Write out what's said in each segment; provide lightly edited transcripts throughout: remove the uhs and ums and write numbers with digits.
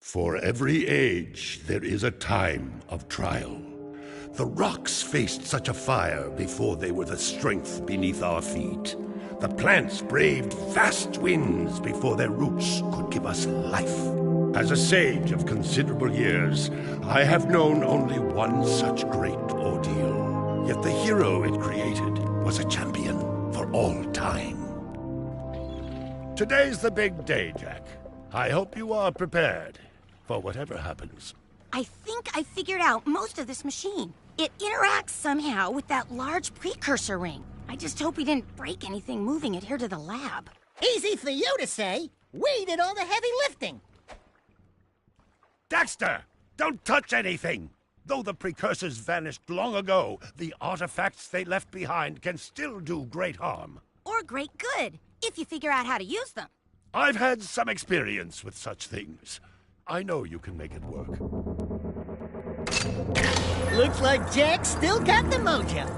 For every age, there is a time of trial. The rocks faced such a fire before they were the strength beneath our feet. The plants braved vast winds before their roots could give us life. As a sage of considerable years, I have known only one such great ordeal. Yet the hero it created was a champion for all time. Today's the big day, Jack. I hope you are prepared for whatever happens. I think I figured out most of this machine. It interacts somehow with that large precursor ring. I just hope we didn't break anything moving it here to the lab. Easy for you to say. We did all the heavy lifting. Dexter! Don't touch anything! Though the precursors vanished long ago, the artifacts they left behind can still do great harm. Or great good, if you figure out how to use them. I've had some experience with such things. I know you can make it work. Looks like Jack still got the mojo.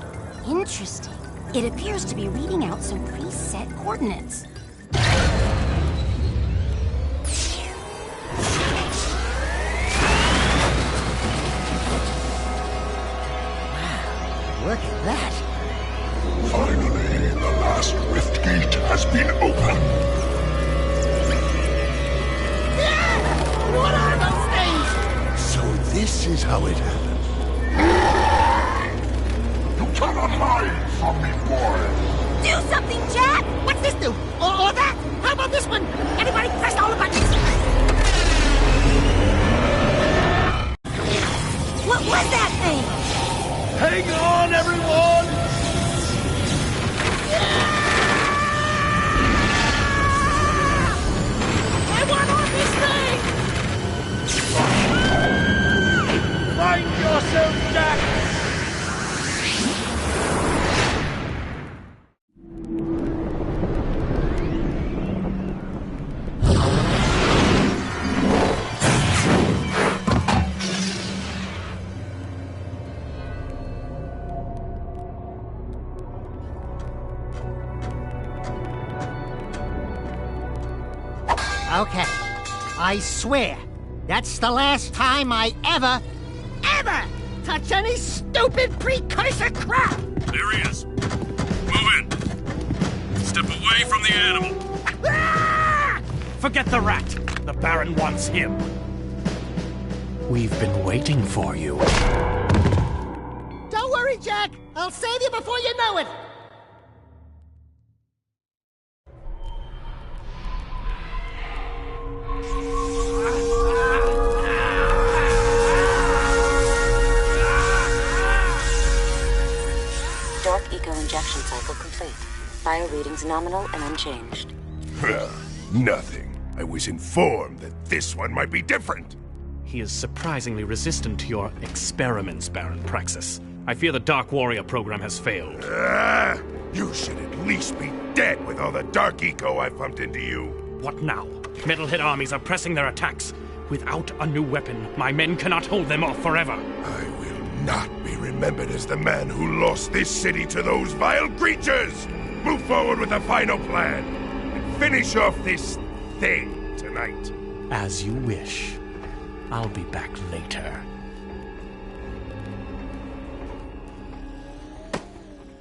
Interesting. It appears to be reading out some preset coordinates. Wow, look at that. Finally, the last rift gate has been opened. What are those things? So this is how it happened. You cannot hide from me, boy. Do something, Jack! What's this do? Or that? How about this one? Everybody press all the buttons. What was that thing? Hang on, everyone! I want on this thing! Find yourself, Jack! Okay, I swear, that's the last time I ever touch any stupid precursor crap! There he is. Move in. Step away from the animal. Ah! Forget the rat. The Baron wants him. We've been waiting for you. Don't worry, Jack. I'll save you before you know it. Dark eco-injection cycle complete. Bio readings nominal and unchanged. Nothing. I was informed that this one might be different. He is surprisingly resistant to your experiments, Baron Praxis. I fear the Dark Warrior program has failed. You should at least be dead with all the dark eco I've pumped into you. What now? Metalhead armies are pressing their attacks. Without a new weapon, my men cannot hold them off forever. I will not be remembered as the man who lost this city to those vile creatures! Move forward with the final plan, and finish off this thing tonight. As you wish. I'll be back later.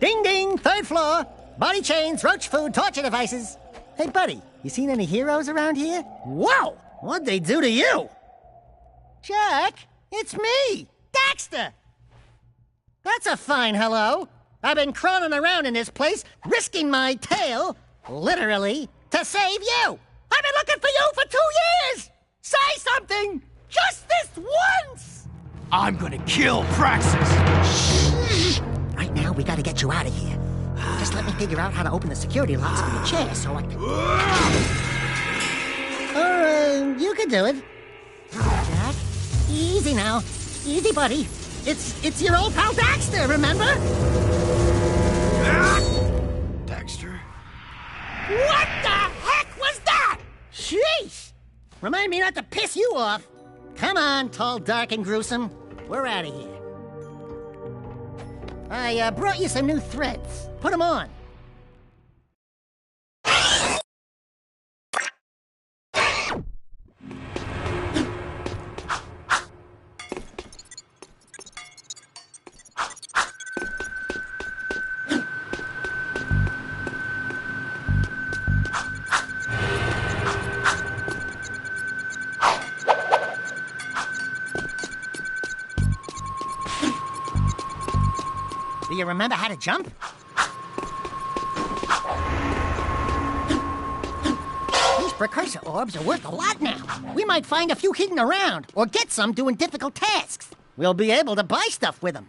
Ding ding, third floor. Body chains, roach food, torture devices. Hey, buddy, you seen any heroes around here? Whoa! What'd they do to you? Jack, it's me, Dexter. That's a fine hello. I've been crawling around in this place, risking my tail, literally, to save you. I've been looking for you for 2 years. Say something, just this once. I'm gonna kill Praxis! Shh. Right now, we gotta get you out of here. Just let me figure out how to open the security locks for your chair so I can... you can do it. Jack, easy now. Easy, buddy. It's your old pal Dexter, remember? Dexter? What the heck was that? Sheesh! Remind me not to piss you off. Come on, tall, dark, and gruesome. We're out of here. I brought you some new threads. Put them on. Do you remember how to jump? These precursor orbs are worth a lot now. We might find a few hidden around, or get some doing difficult tasks. We'll be able to buy stuff with them.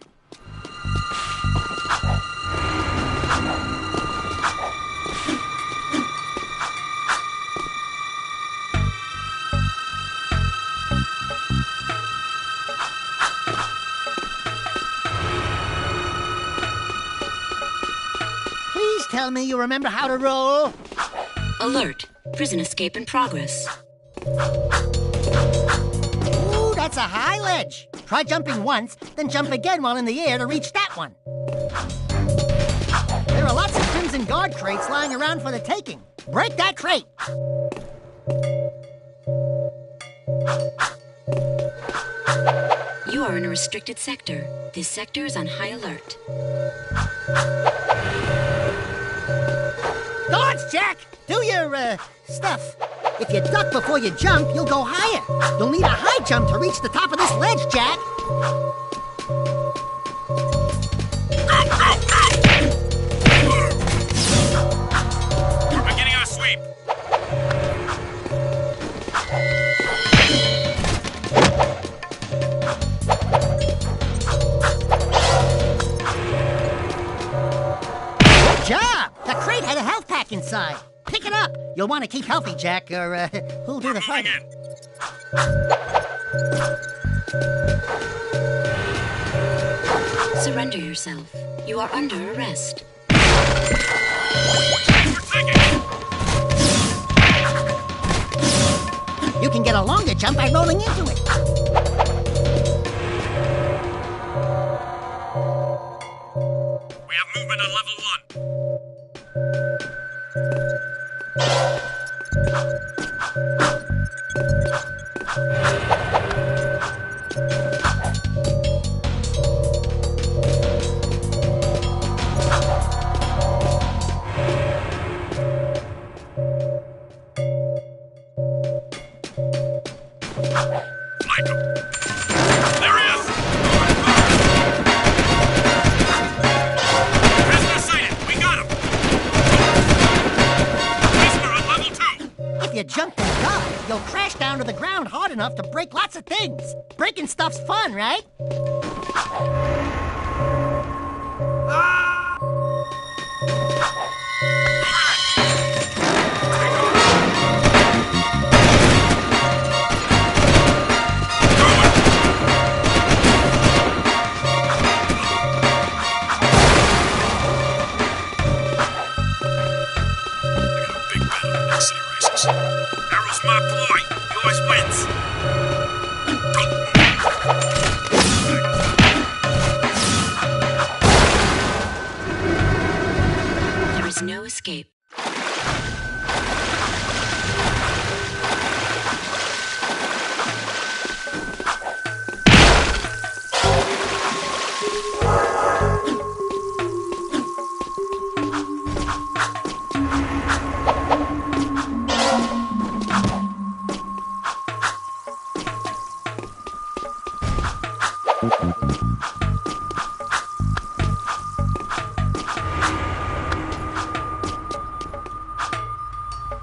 Please tell me you remember how to roll. Alert. Prison escape in progress. Ooh, that's a high ledge. Try jumping once, then jump again while in the air to reach that one. There are lots of Crimson Guard crates lying around for the taking. Break that crate. You are in a restricted sector. This sector is on high alert. Guards, Jack! Do your, stuff. If you duck before you jump, you'll go higher. You'll need a high jump to reach the top of this ledge, Jack. Beginning our sweep. Good job! The crate had a health pack inside. Pick it up. You'll want to keep healthy, Jack, or, who'll do the fighting? Surrender yourself. You are under arrest. You can get a longer jump by rolling into it. We have movement on level 1. Flank him. There he is! Prisoner sighted! We got him! Prisoner on level 2! If you jump and dive, you'll crash down to the ground hard enough to break lots of things. Breaking stuff's fun, right? Arrow's my boy. He always wins. There is no escape.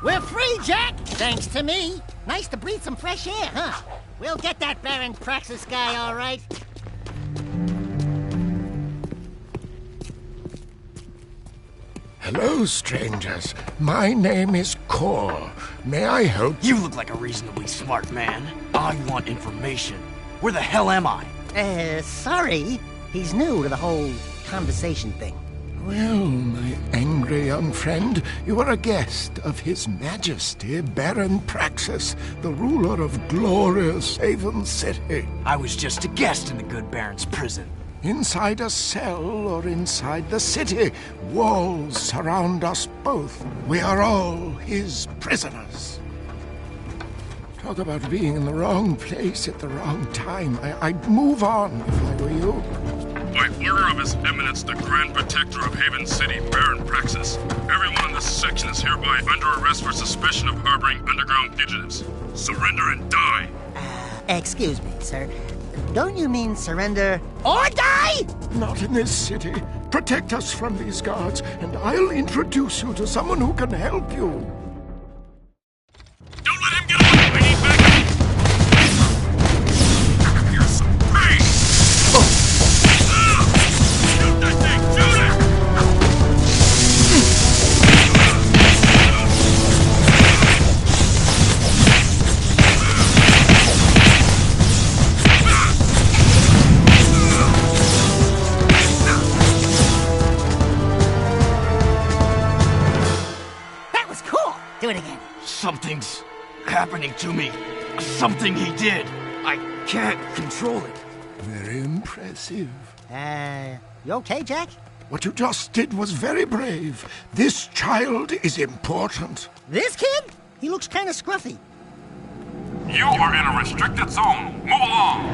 We're free, Jack! Thanks to me. Nice to breathe some fresh air, huh? We'll get that Baron Praxis guy, all right. Hello, strangers. My name is Core. May I help? You look like a reasonably smart man. I want information. Where the hell am I? Sorry. He's new to the whole conversation thing. Well, my angry young friend, you are a guest of His Majesty Baron Praxis, the ruler of glorious Haven City. I was just a guest in the good Baron's prison. Inside a cell or inside the city, walls surround us both. We are all his prisoners. Talk about being in the wrong place at the wrong time. I'd move on if I were you. By order of His Eminence, the Grand Protector of Haven City, Baron Praxis, everyone in this section is hereby under arrest for suspicion of harboring underground fugitives. Surrender and die! Excuse me, sir. Don't you mean surrender or die? Not in this city. Protect us from these guards, and I'll introduce you to someone who can help you. Don't let him get away! I need backup! Here's some pain! Shoot that thing! Shoot it! That was cool. Do it again. Something's happening to me. Something he did. I can't control it. Very impressive. You okay, Jack? What you just did was very brave. This child is important. This kid? He looks kind of scruffy. You are in a restricted zone. Move along!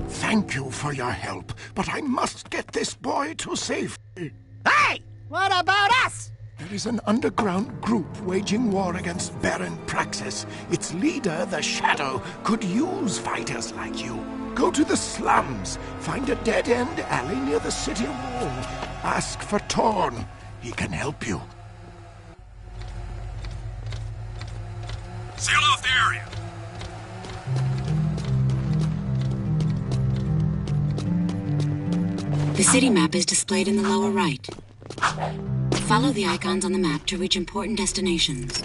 Thank you for your help, but I must get this boy to safety. Hey! What about us? There is an underground group waging war against Baron Praxis. Its leader, the Shadow, could use fighters like you. Go to the slums, find a dead-end alley near the city wall. Ask for Torn. He can help you. Seal off the area! The city map is displayed in the lower right. Follow the icons on the map to reach important destinations.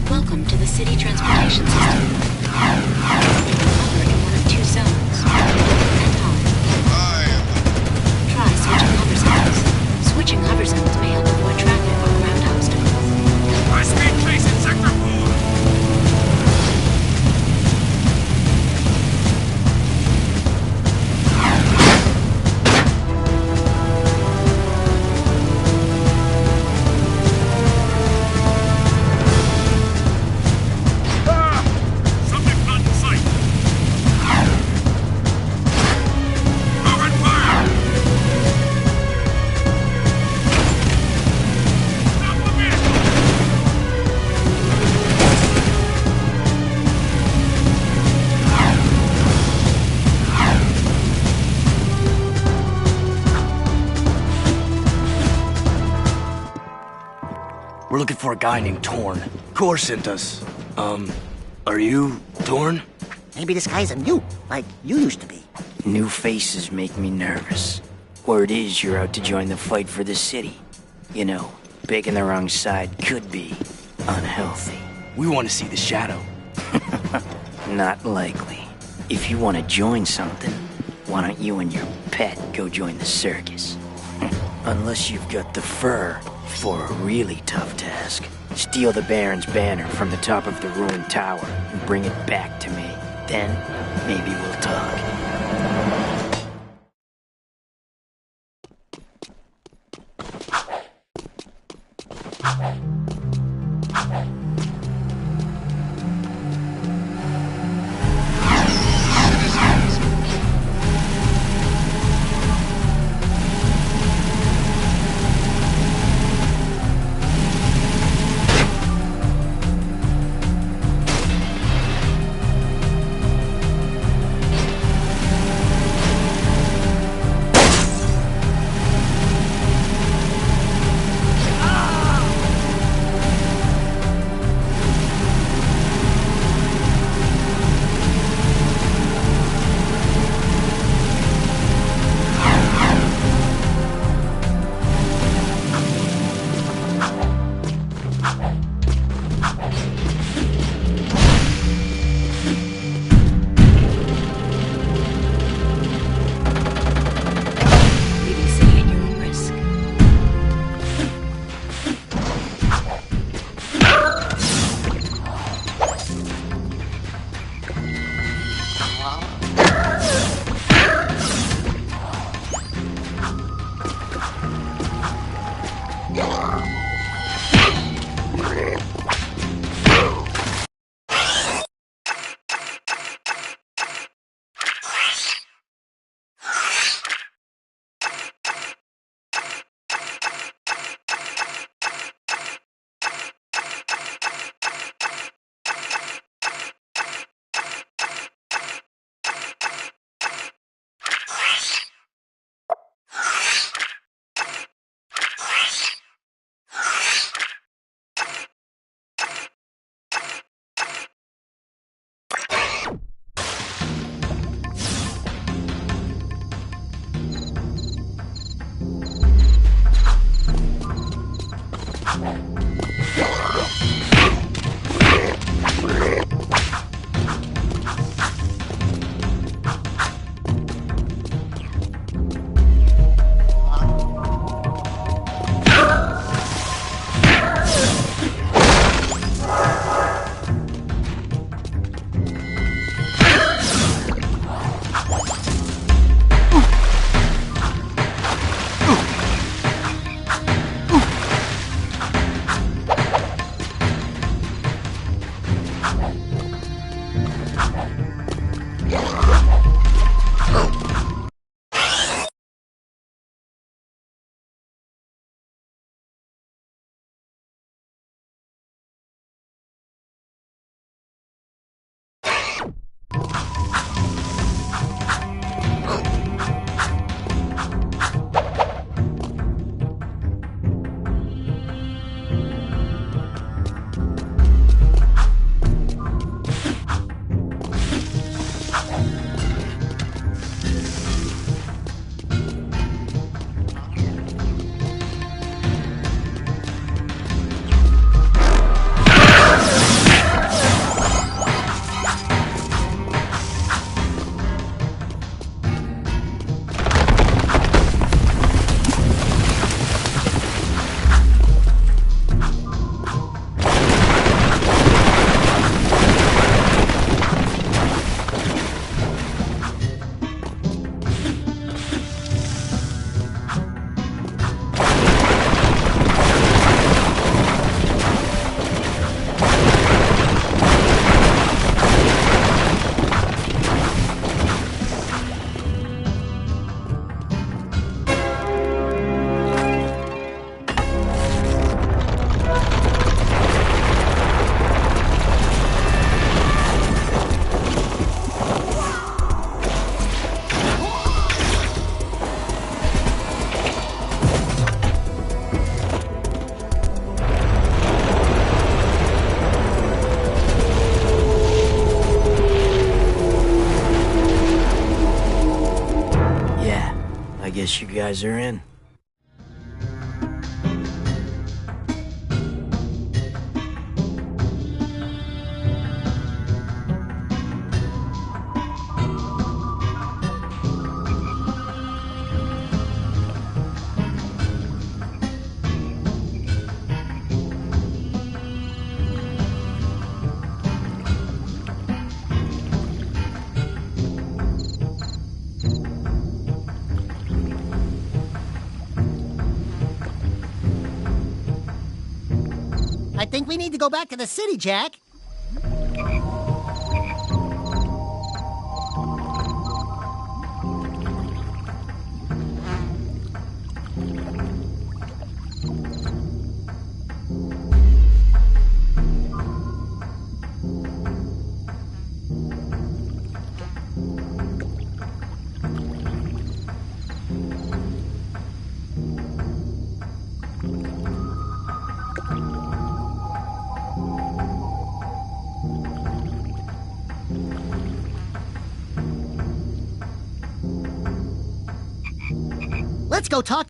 Welcome to the city transportation system. Hover in one of two zones. And high. Try switching hover zones. Switching hover zones may help avoid traffic or ground obstacles. High-speed chase in Sector 4! Something not in sight! Open fire! Stop the vehicle! We're looking for a guy named Torn. Core sent us. Are you Torn? Maybe this guy's a new, like you used to be. New faces make me nervous. Word is you're out to join the fight for the city. You know, picking the wrong side could be unhealthy. We want to see the Shadow. Not likely. If you want to join something, why don't you and your pet go join the circus? Unless you've got the fur for a really tough task. Steal the Baron's banner from the top of the ruined tower and bring it back to me. Then, maybe we'll talk. Guess you guys are in. I think we need to go back to the city, Jack. Let's go talk.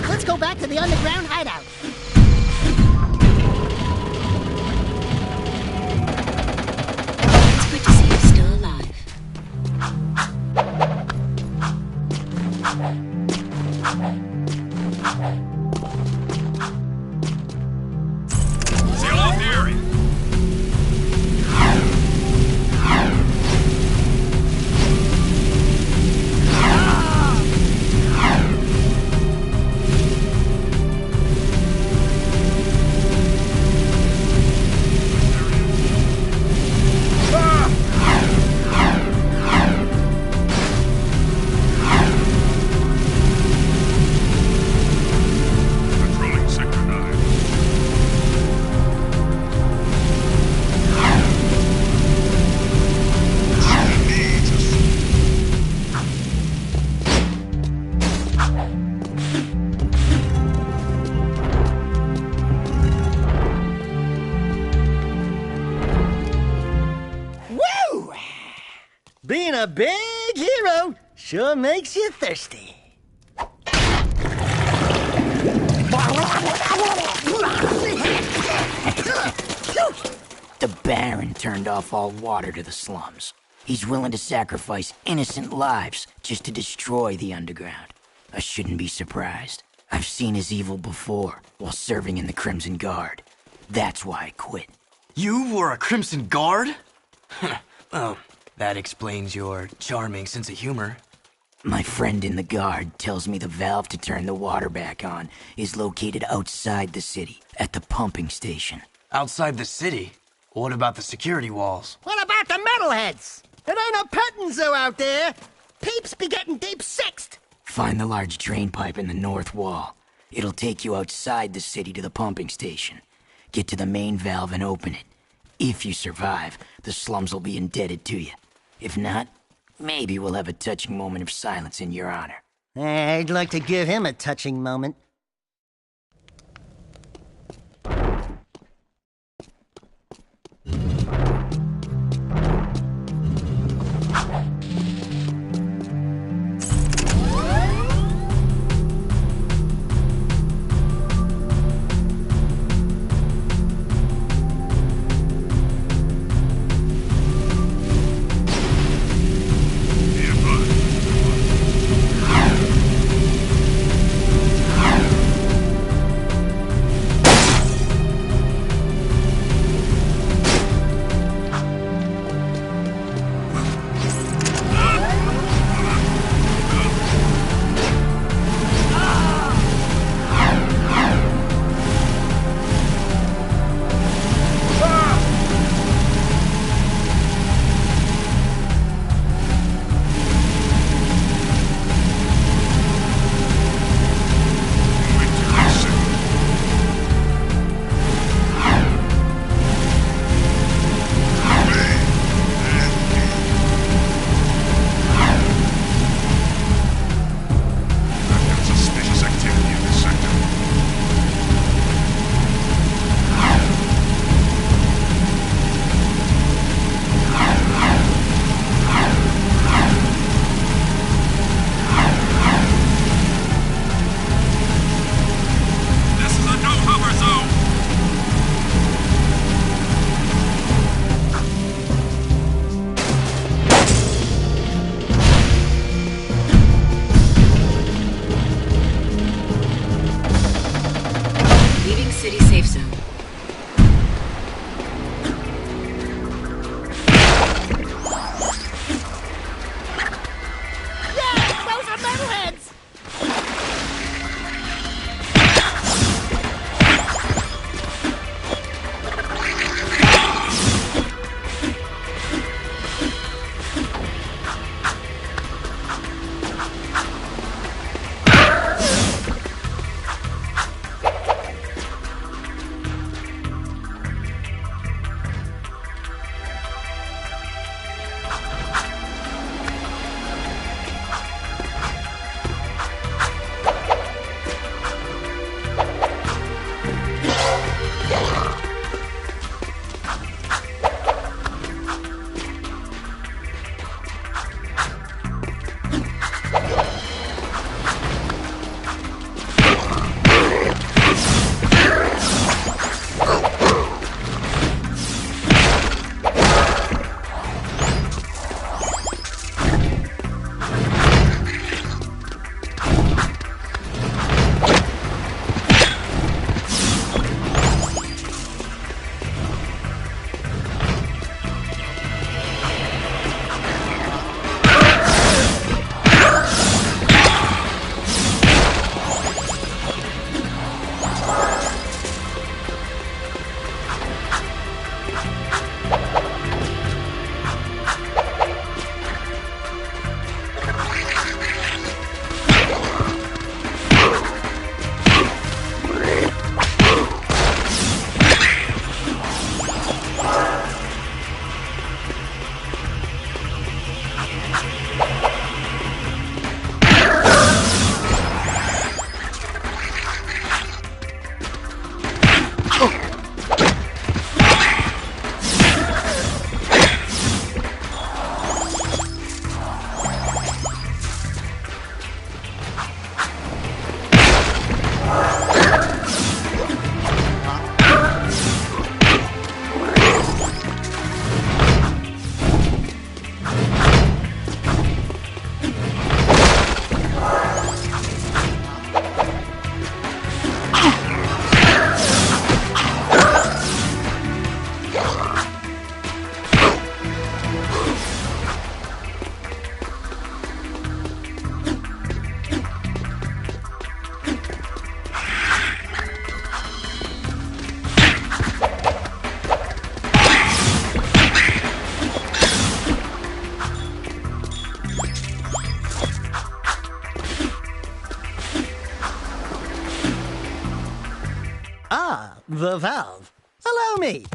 Let's go back to the underground hideout. It's good to see you're still alive. Seal off the area. Controlling Sector 9. Woo! Being a big hero sure makes you thirsty. The Baron turned off all water to the slums. He's willing to sacrifice innocent lives just to destroy the underground. I shouldn't be surprised. I've seen his evil before while serving in the Crimson Guard. That's why I quit. You were a Crimson Guard? Well, that explains your charming sense of humor. My friend in the Guard tells me the valve to turn the water back on is located outside the city, at the pumping station. Outside the city? What about the security walls? What about the metalheads? It ain't a petting zoo out there. Peeps be getting deep sixed. Find the large drain pipe in the north wall. It'll take you outside the city to the pumping station. Get to the main valve and open it. If you survive, the slums will be indebted to you. If not, maybe we'll have a touching moment of silence in your honor. I'd like to give him a touching moment. city safe zone. Yeah, those are metalheads! Ah, the valve. Allow me.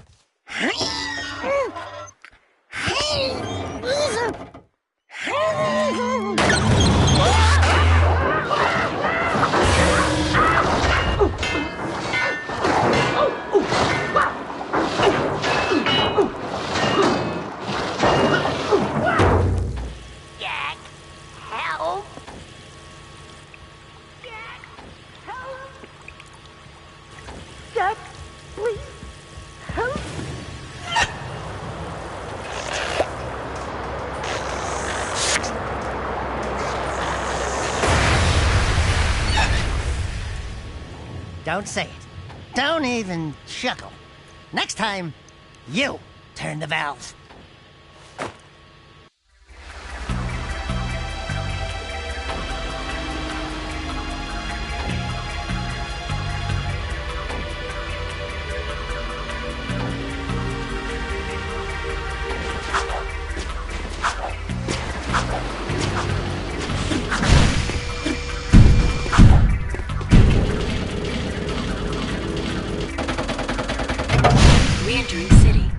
Jack, help! Jack, help! Jack, please, help! Don't say it. Don't even chuckle. Next time, you turn the valve. Re-entering city.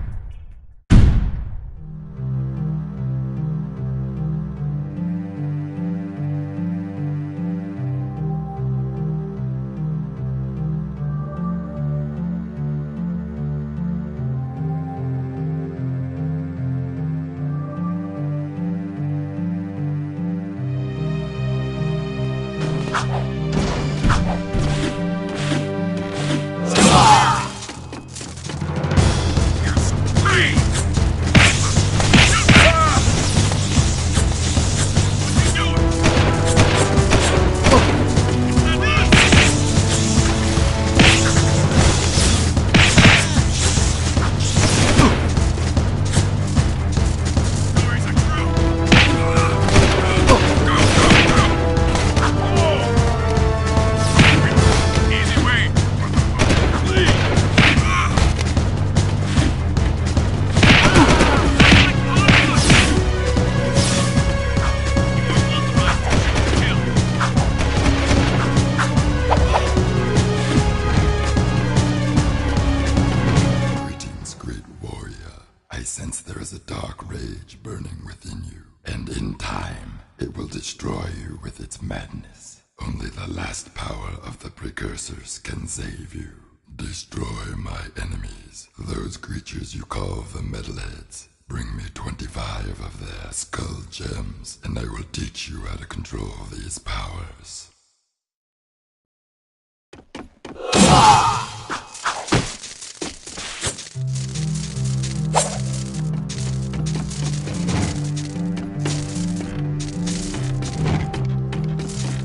rage burning within you, and in time, it will destroy you with its madness. Only the last power of the precursors can save you. Destroy my enemies, those creatures you call the Metalheads. Bring me 25 of their skull gems, and I will teach you how to control these powers.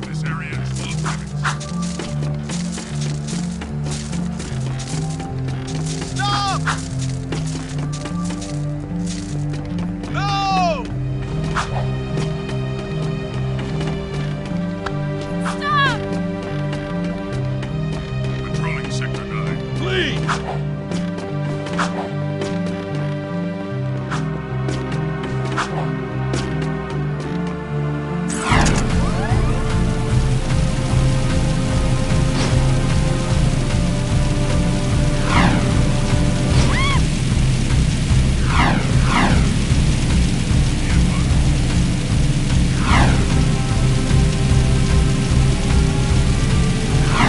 This area is full of Stop! No! Stop! patrolling Sector 9. Flee!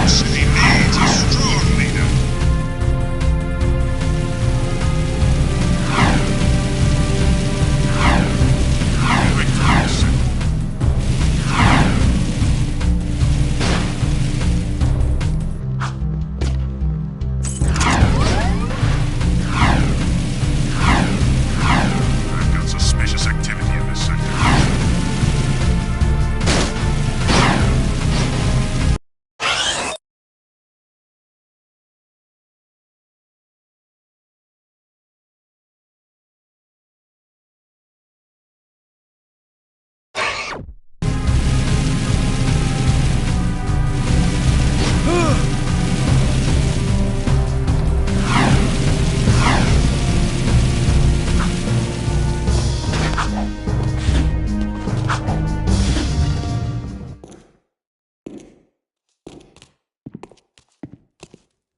City needs a strong leader. Moving to the center. I've got suspicious activity in this sector.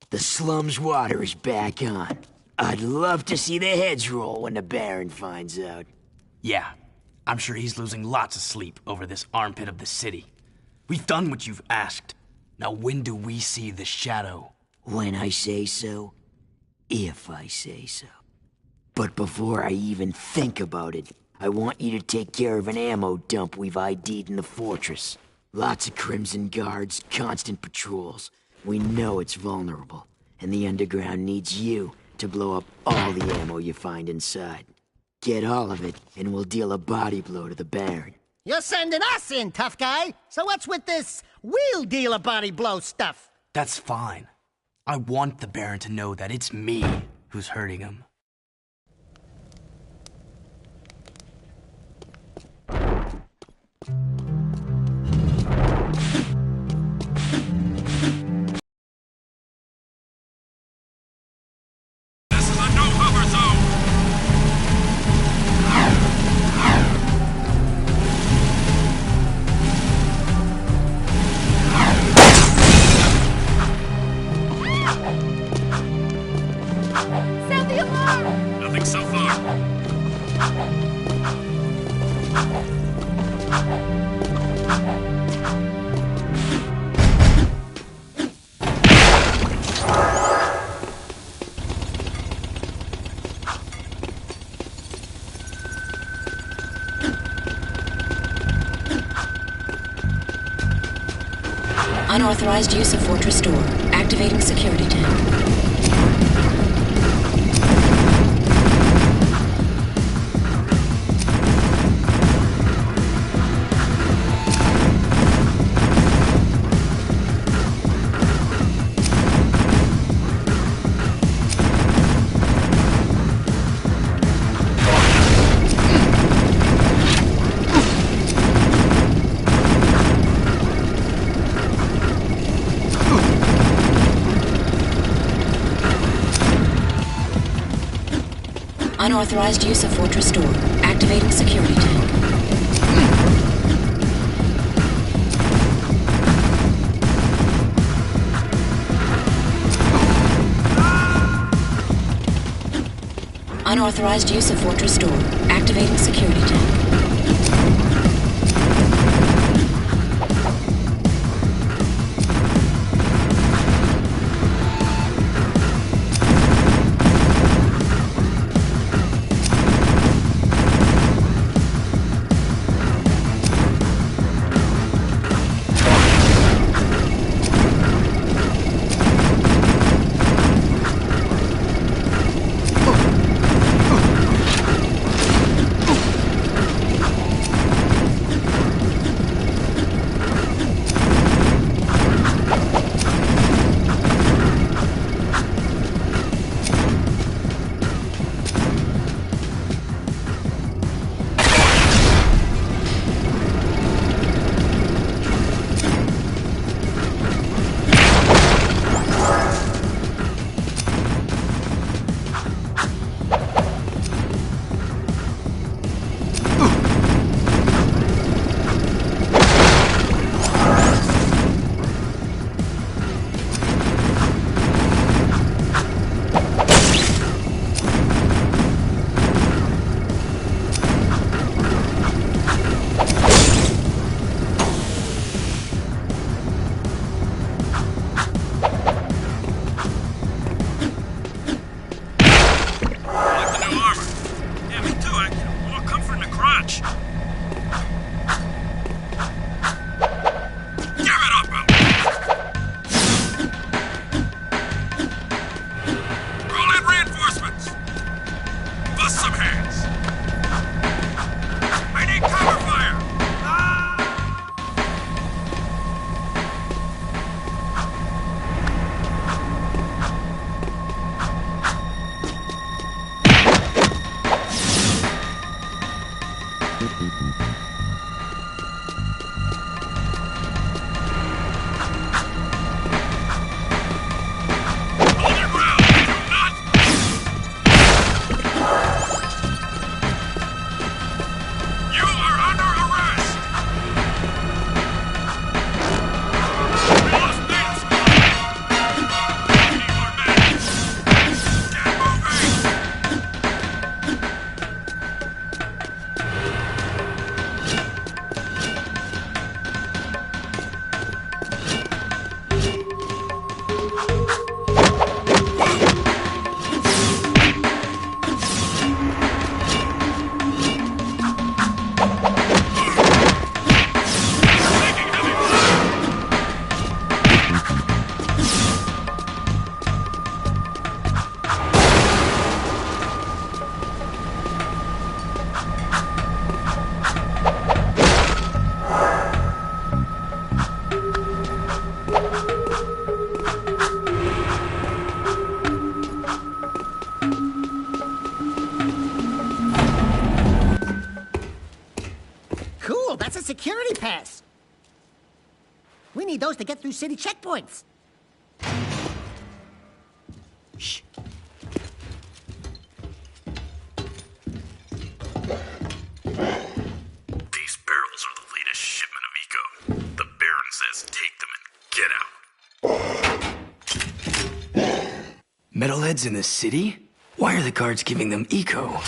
The slum's water is back on. I'd love to see the heads roll when the Baron finds out. Yeah, I'm sure he's losing lots of sleep over this armpit of the city. We've done what you've asked. Now when do we see the shadow? When I say so, if I say so. But before I even think about it, I want you to take care of an ammo dump we've ID'd in the fortress. Lots of Crimson Guards, constant patrols. We know it's vulnerable, and the underground needs you to blow up all the ammo you find inside. Get all of it, and we'll deal a body blow to the Baron. You're sending us in, tough guy. So what's with this wheel dealer body blow stuff? That's fine. I want the Baron to know that it's me who's hurting him. This is a no-hover zone. Sound the alarm! Nothing so far. Unauthorized use of Fortress Door. Activating security tank. Unauthorized use of Fortress Door. Activating security tank. Unauthorized use of Fortress Door. Activating security tank. security pass. We need those to get through city checkpoints. Shh. These barrels are the latest shipment of Eco. The Baron says take them and get out. Metalheads in the city? Why are the guards giving them Eco?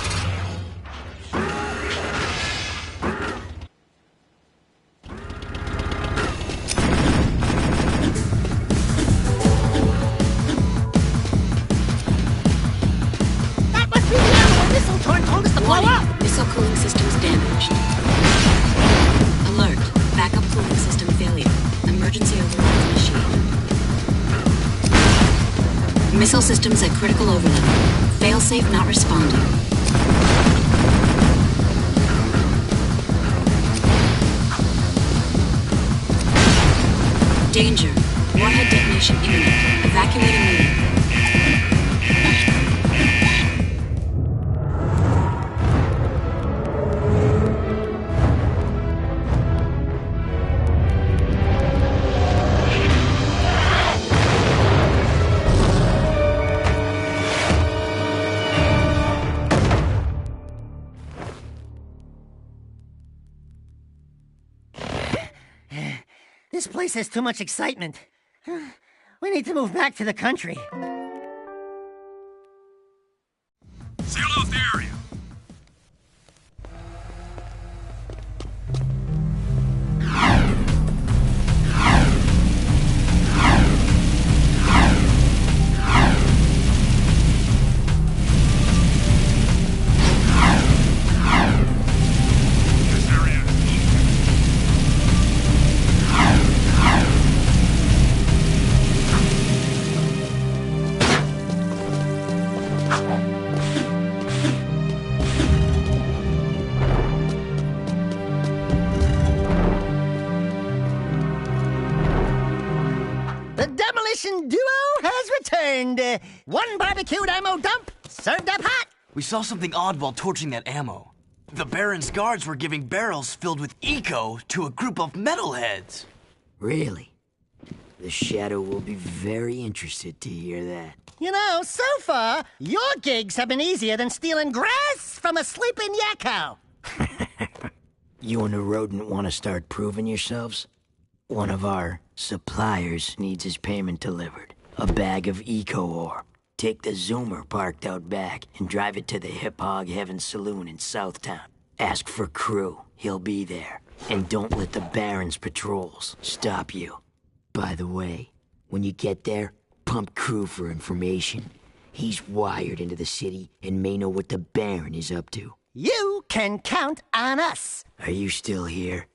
Missile cooling systems damaged. Alert. Backup cooling system failure. Emergency override initiated. Missile systems at critical overload. Failsafe not responding. Danger. Warhead detonation imminent. Evacuate immediately. This place has too much excitement. We need to move back to the country. Sail off the Transformation duo has returned. One barbecued ammo dump, served up hot. We saw something odd while torching that ammo. The Baron's guards were giving barrels filled with eco to a group of metalheads. Really? The Shadow will be very interested to hear that. You know, so far, your gigs have been easier than stealing grass from a sleeping yakko. You and the rodent want to start proving yourselves? One of our suppliers needs his payment delivered. A bag of eco ore. Take the Zoomer parked out back and drive it to the Hip Hog Heaven Saloon in Southtown. Ask for Crew. He'll be there. And don't let the Baron's patrols stop you. By the way, when you get there, pump Crew for information. He's wired into the city and may know what the Baron is up to. You can count on us. Are you still here?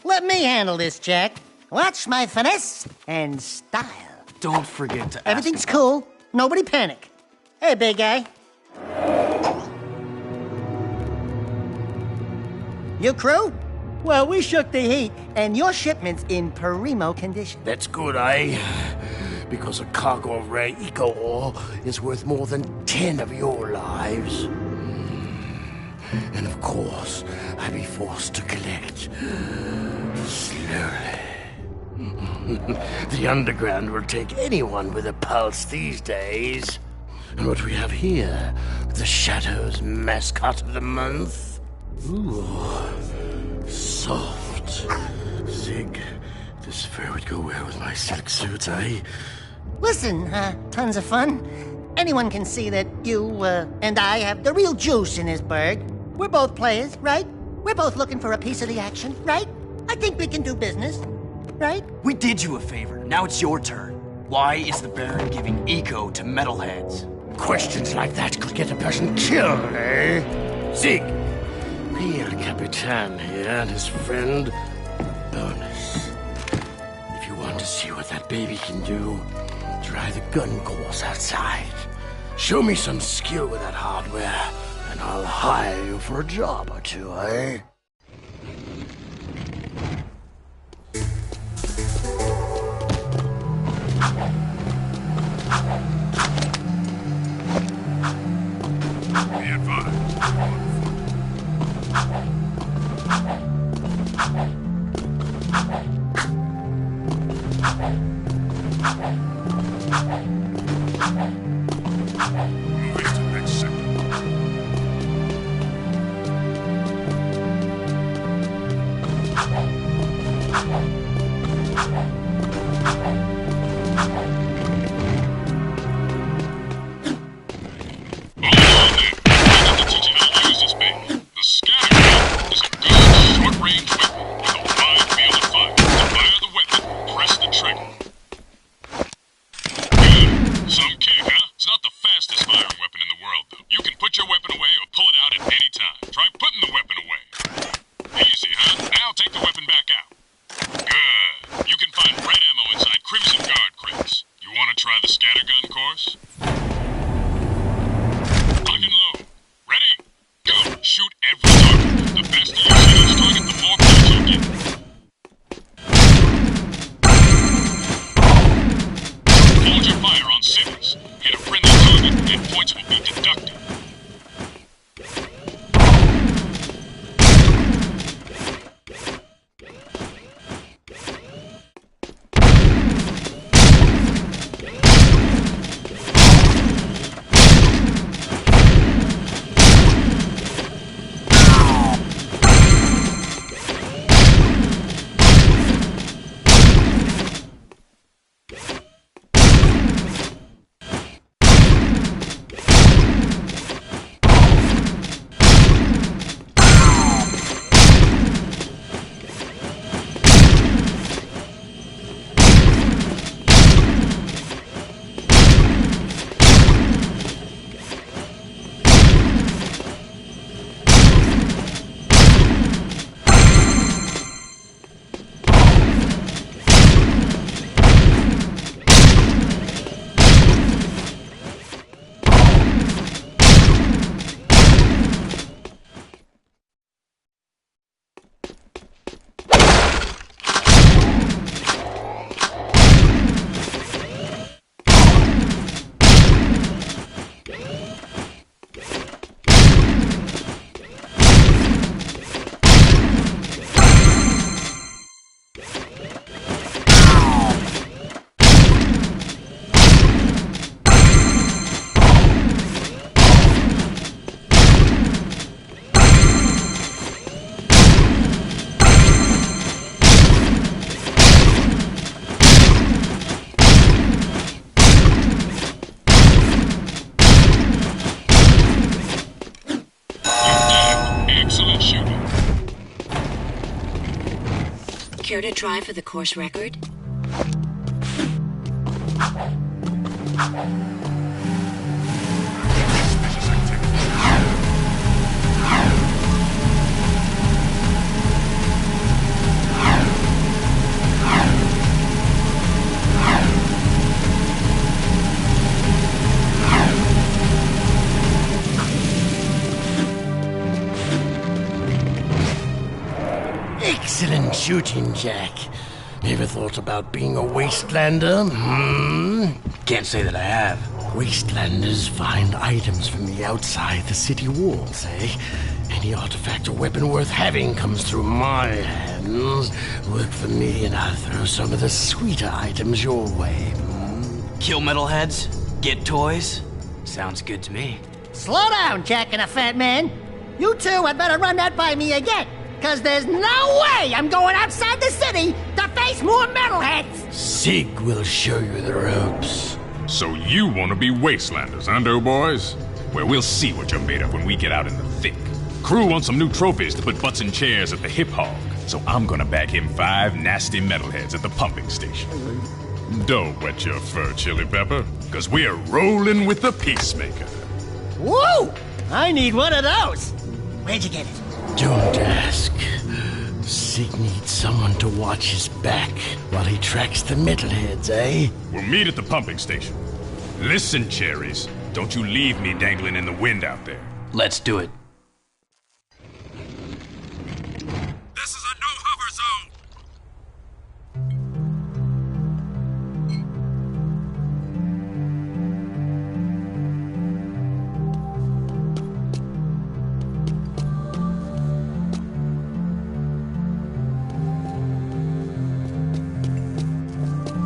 Let me handle this, Jack. Watch my finesse and style. Don't forget to ask. Everything's cool. Nobody panic. Hey, big guy. You crew? Well, we shook the heat, and your shipment's in primo condition. That's good, eh? Because a cargo of rare eco ore is worth more than 10 of your lives. And of course, I'll be forced to collect slowly. The underground will take anyone with a pulse these days. And what we have here, the Shadow's mascot of the month. Ooh, soft. Zig, this fur would go well with my silk suit, eh? Listen, tons of fun. Anyone can see that you, and I have the real juice in this burg. We're both players, right? We're both looking for a piece of the action, right? I think we can do business, right? We did you a favor. Now it's your turn. Why is the Baron giving eco to metalheads? Questions like that could get a person killed, eh? Zig, real Capitan here and his friend, Bonus. If you want to see what that baby can do, try the gun course outside. Show me some skill with that hardware, and I'll hire you for a job or two, eh? Be advised. Moving to next sector. Care to try for the course record? Excellent shooting, Jack. Ever thought about being a wastelander? Can't say that I have. Wastelanders find items from the outside the city walls, eh? Any artifact or weapon worth having comes through my hands. Work for me and I'll throw some of the sweeter items your way. Kill metalheads? Get toys? Sounds good to me. Slow down, Jack and a fat man. You two had better run that by me again. Because there's no way I'm going outside the city to face more metalheads! Sig will show you the ropes. So you want to be wastelanders, huh, doughboys? Well, we'll see what you're made of when we get out in the thick. Crew wants some new trophies to put butts in chairs at the Hip Hog, so I'm gonna bag him 5 nasty metalheads at the pumping station. Don't wet your fur, Chili Pepper, because we're rolling with the Peacemaker. Woo! I need one of those! Where'd you get it? Don't ask. Sig needs someone to watch his back while he tracks the metalheads, eh? We'll meet at the pumping station. Listen, cherries, don't you leave me dangling in the wind out there. Let's do it. This is a no-hover zone!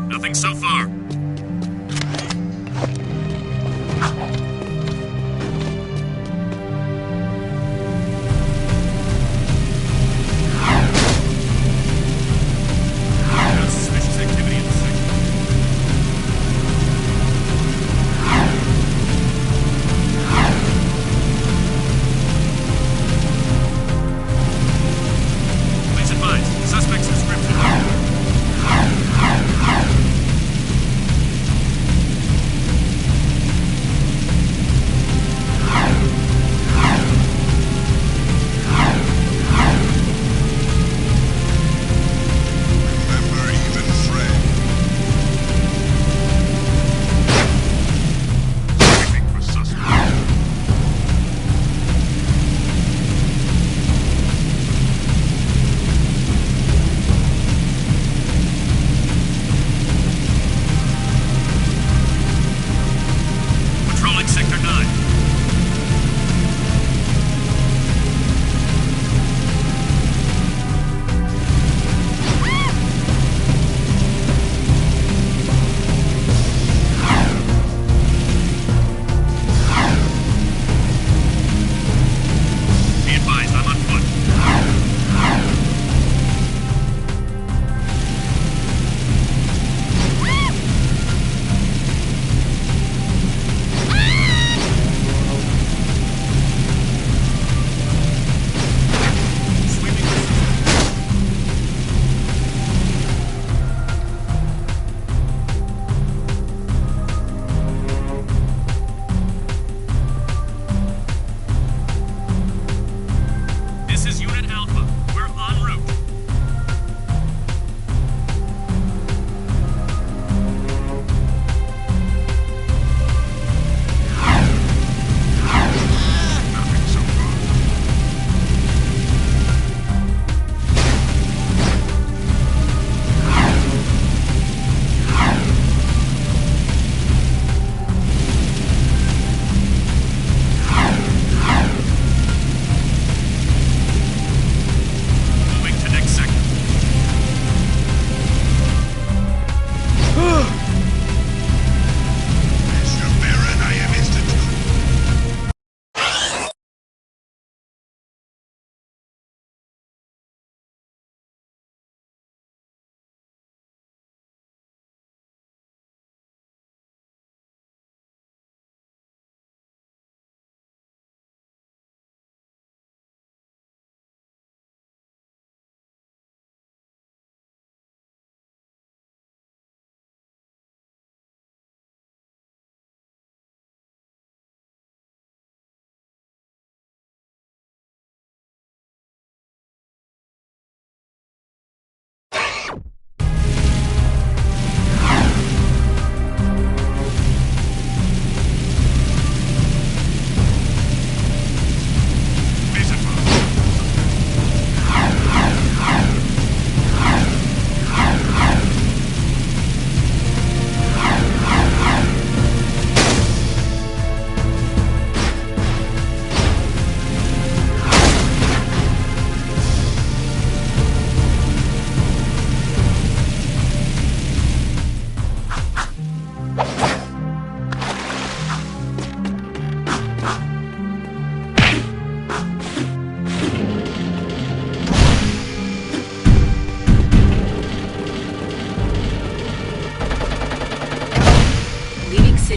Nothing so far.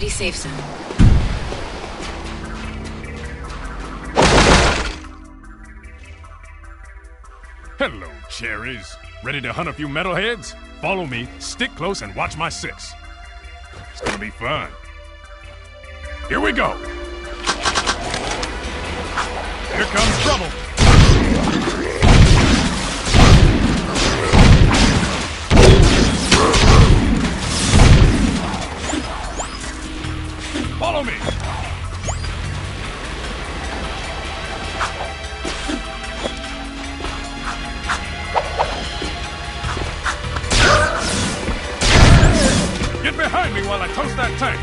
city safe zone. Hello, cherries. Ready to hunt a few metalheads? Follow me, stick close, and watch my six. It's gonna be fun. Here we go. Here comes trouble. Follow me. Get behind me while I toast that tank.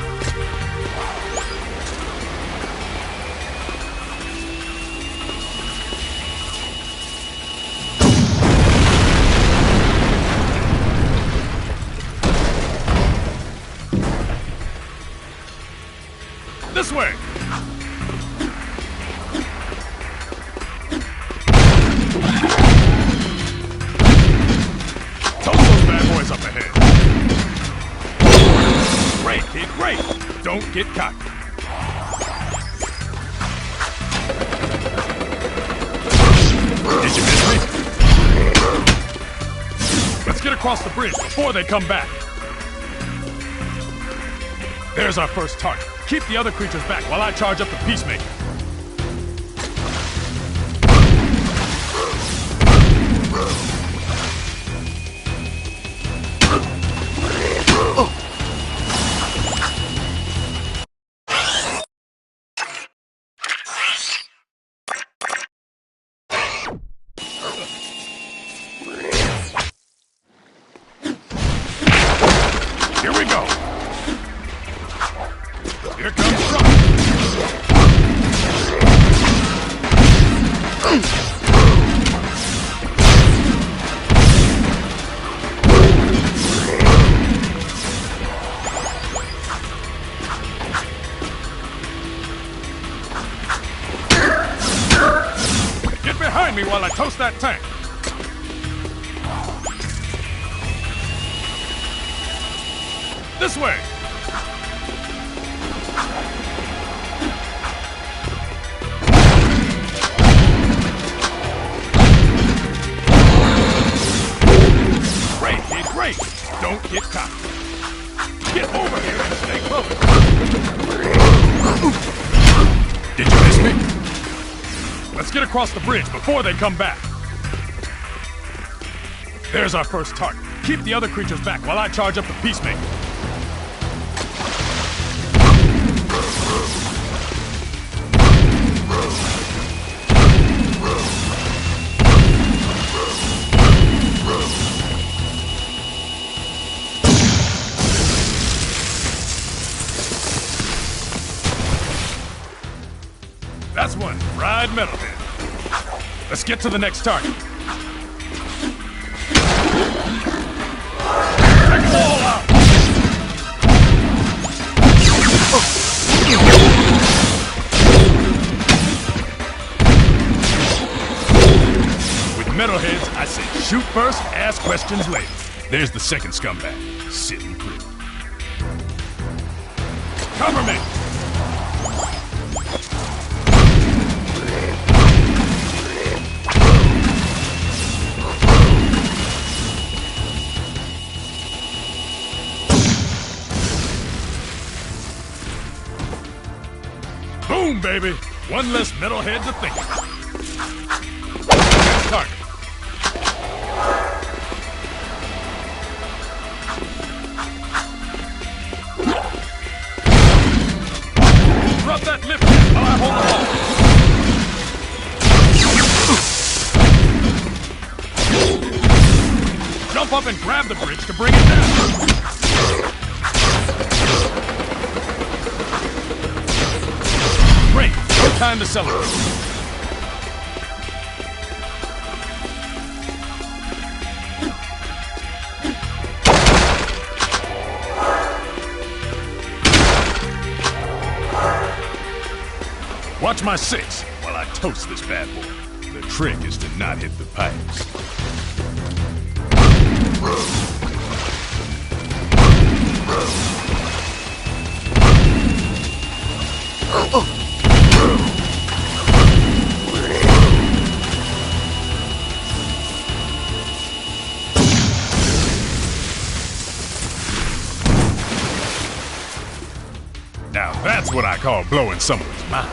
This way! Toast those bad boys up ahead. Great, kid, great! Don't get cocky. Did you miss me? Let's get across the bridge before they come back. There's our first target. Keep the other creatures back while I charge up the Peacemaker. Here we go. Here comes trouble. Get behind me while I toast that tank. This way. Great! Don't get cocky. Get over here and stay close. Did you miss me? Let's get across the bridge before they come back. There's our first target. Keep the other creatures back while I charge up the Peacemaker. That's one fried metalhead. Let's get to the next target. Take them all out! With metalheads, I say shoot first, ask questions later. There's the second scumbag, sitting pretty. Cover me! Boom, baby! One less metalhead to think about. Next target. Drop that lift while I hold the ball. Jump up and grab the bridge to bring it down. Great! No time to celebrate. Watch my six while I toast this bad boy. The trick is to not hit the pipes. That's what I call blowing someone's mind.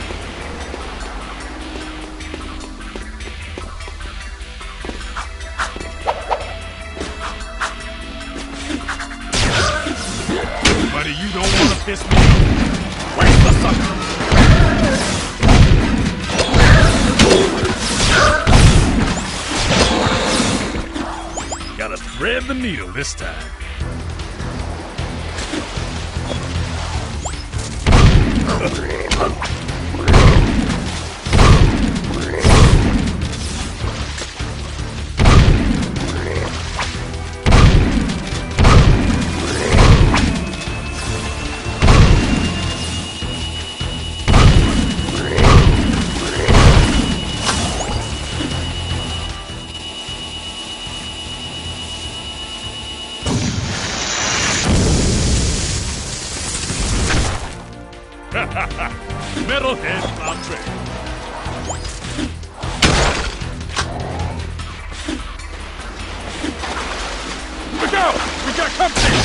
Buddy, you don't want to piss me off. Where's the sucker? Gotta thread the needle this time. Metalhead entree. Look out! We got company!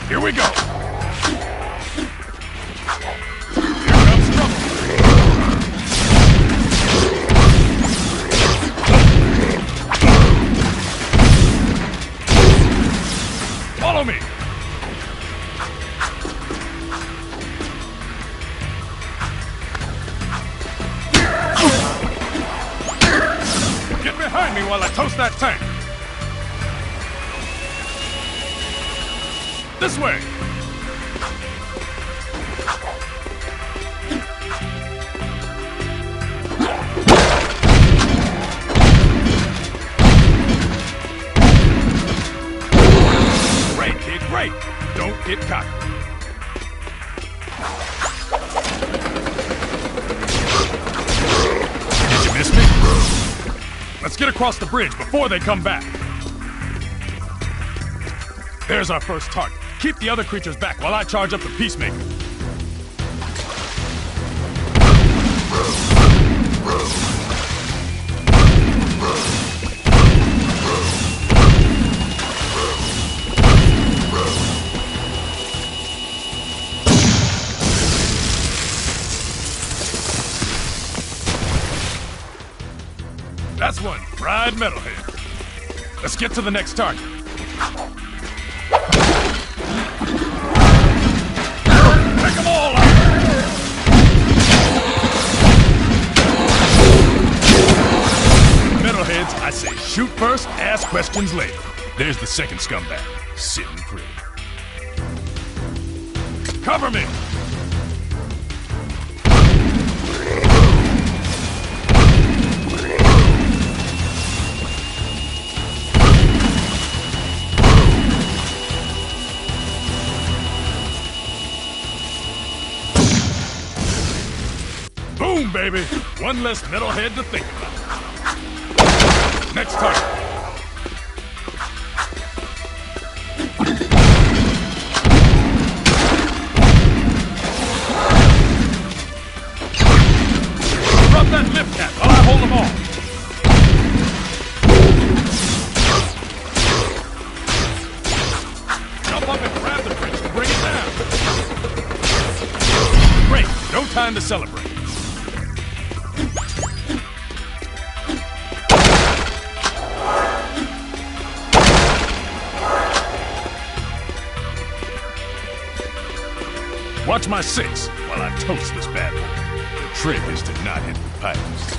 Here we go. Here comes trouble. Follow me. Get behind me while I toast that tank. This way! Great, kid, great! Don't get cocky. Did you miss me? Let's get across the bridge before they come back. There's our first target. Keep the other creatures back while I charge up the Peacemaker. That's one fried metalhead. Let's get to the next target. Take them all out! Metalheads, I say shoot first, ask questions later. There's the second scumbag, sitting pretty. Cover me! Boom, baby! One less metalhead to think about. Next target. Drop that lift cap while I hold them all. Jump up and grab the bridge and bring it down. Great, no time to celebrate. Watch my six while I toast this bad boy. The trick is to not hit the pipes.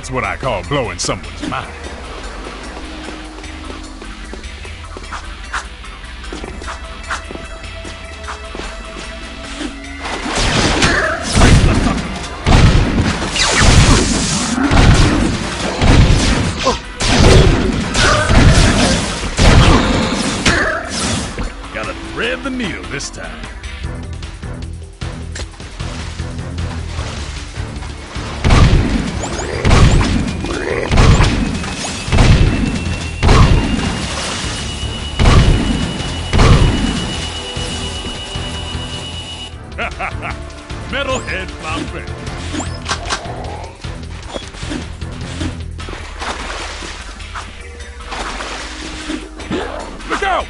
That's what I call blowing someone's mind. Gotta thread the needle this time. Metalhead Bombay. Look out!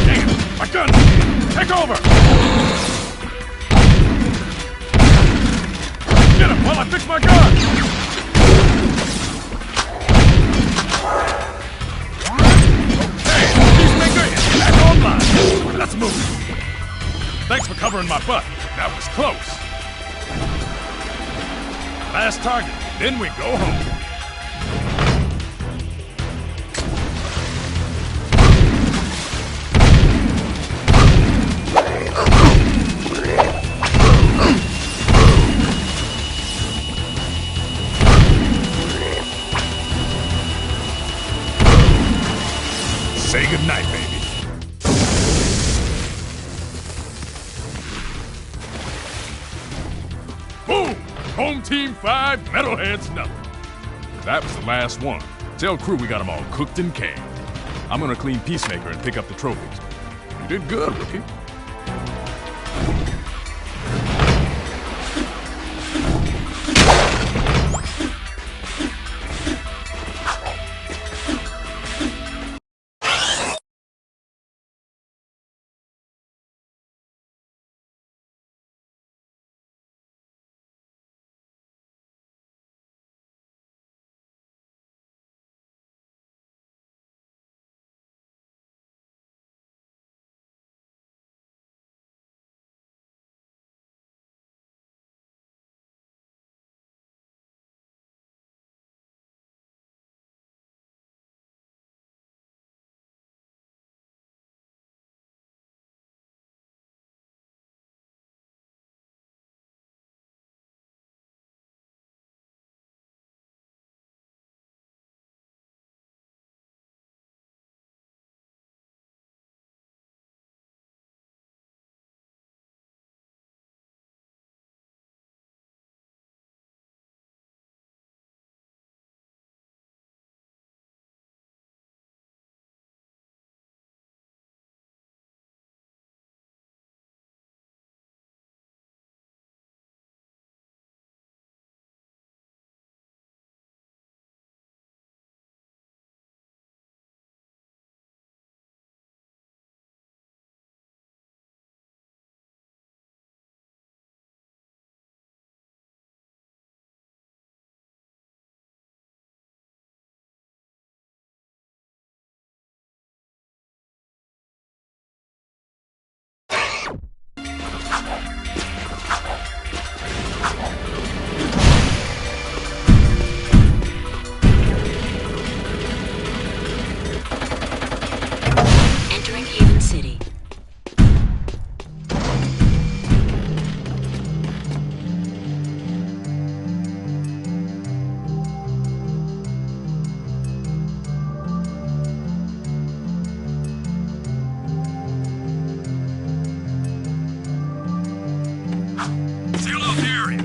Damn, my gun! Take over! Get him while I fix my gun! Let's move. Thanks for covering my butt. That was close. Last target, then we go home. Say goodnight, baby. Boom! Home team 5, Metalheads nothing. That was the last one. Tell crew we got them all cooked and canned. I'm gonna clean Peacemaker and pick up the trophies. You did good, rookie. Seal off the area.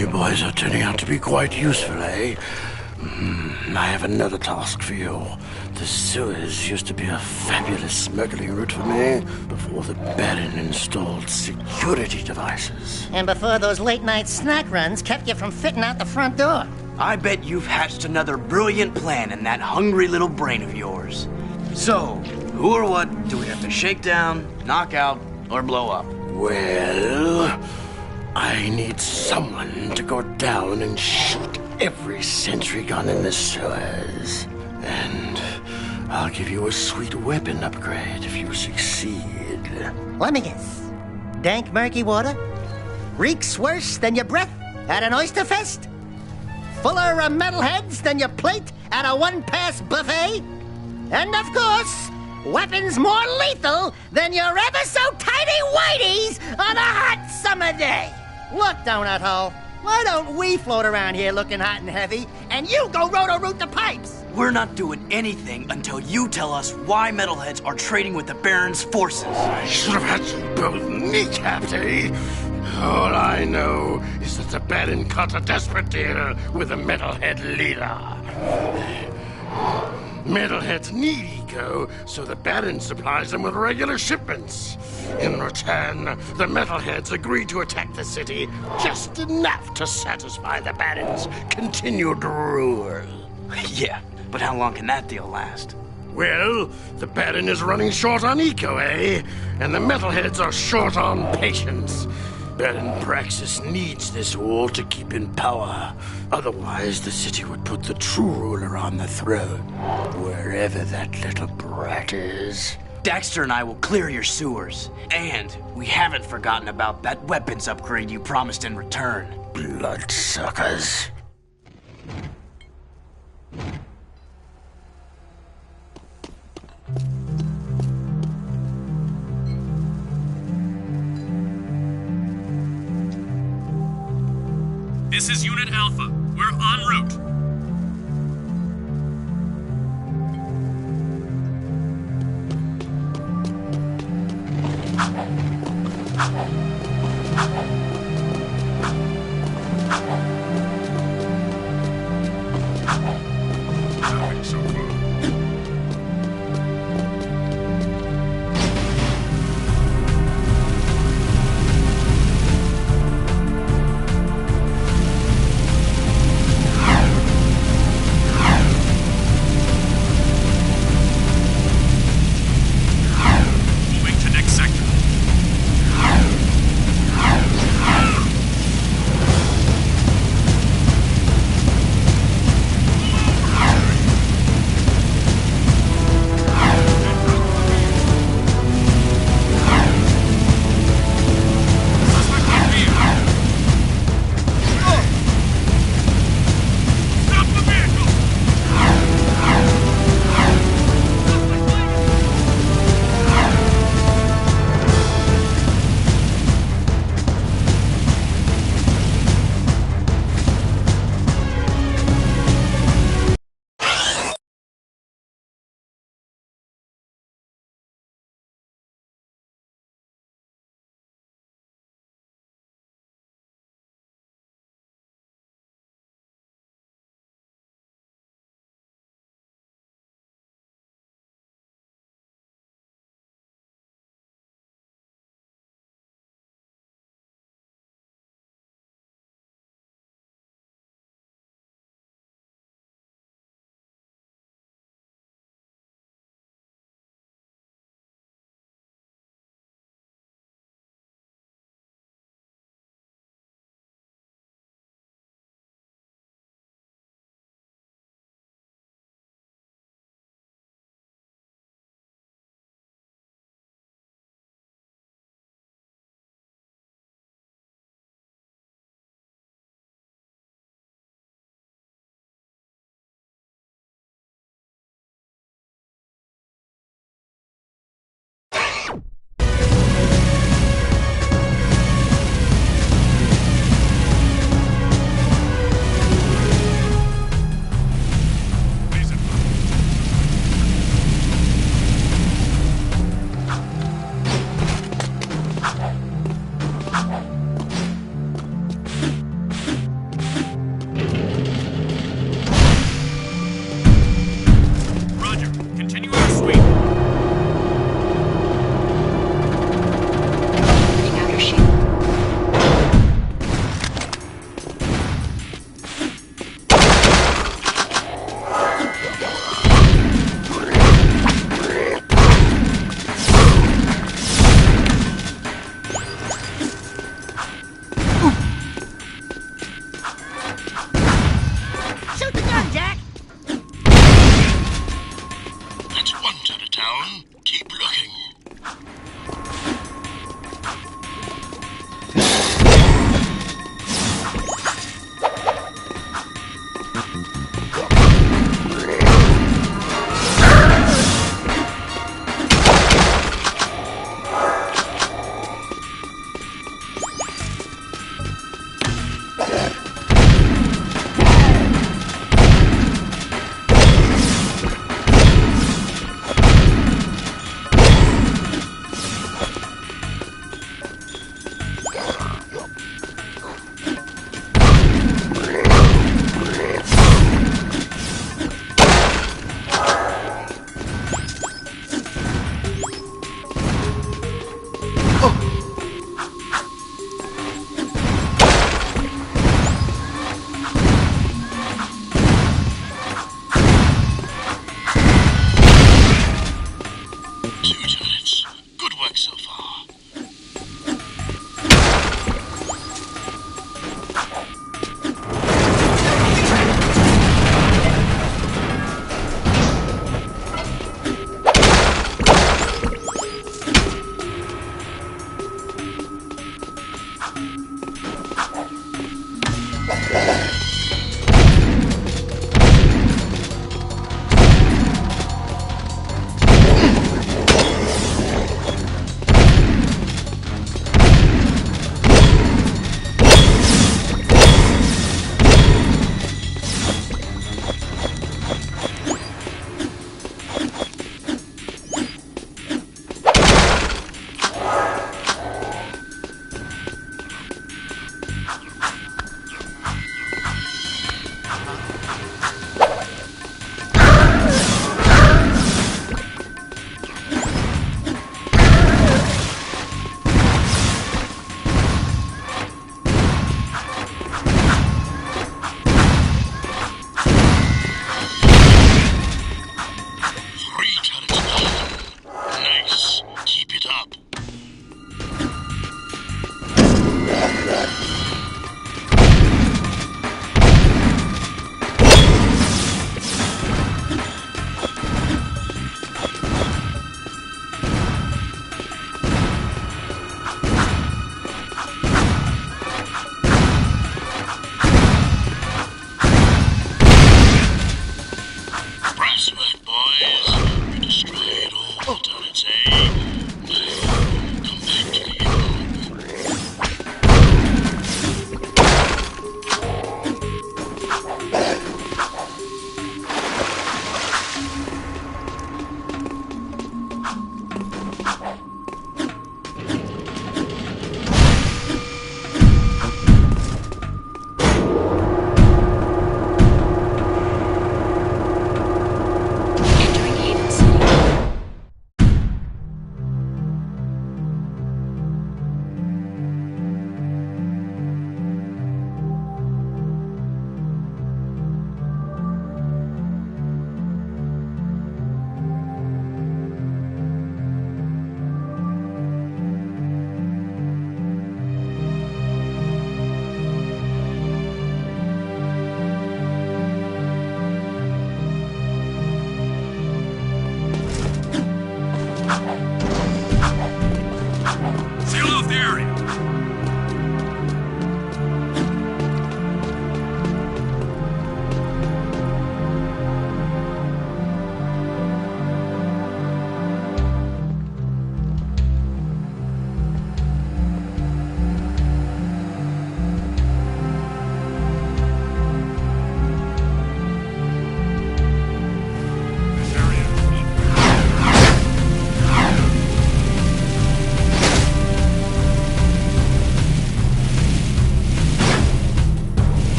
You boys are turning out to be quite useful, eh? I have another task for you. The sewers used to be a fabulous smuggling route for me before the Baron installed security devices. And before those late-night snack runs kept you from fitting out the front door. I bet you've hatched another brilliant plan in that hungry little brain of yours. So, who or what do we have to shake down, knock out, or blow up? Well, I need someone to go down and shoot every sentry gun in the sewers. And I'll give you a sweet weapon upgrade if you succeed. Let me guess. Dank murky water? Reeks worse than your breath at an oyster fest? Fuller of metalheads than your plate at a one-pass buffet? And of course, weapons more lethal than your ever-so-tiny whiteys on a hot summer day. Look, Donut Hole, why don't we float around here looking hot and heavy, and you go roto-root the pipes? We're not doing anything until you tell us why metalheads are trading with the Baron's forces. I should have had you both kneecapped, eh? All I know is that the Baron cut a desperate deal with the metalhead leader. Metalheads need eco, so the Baron supplies them with regular shipments. In return, the Metalheads agree to attack the city just enough to satisfy the Baron's continued rule. Yeah, but how long can that deal last? Well, the Baron is running short on eco, eh? And the Metalheads are short on patience. Baron Praxis needs this wall to keep in power. Otherwise, the city would put the true ruler on the throne, wherever that little brat is. Daxter and I will clear your sewers. And we haven't forgotten about that weapons upgrade you promised in return. Bloodsuckers. This is Unit Alpha. We're en route.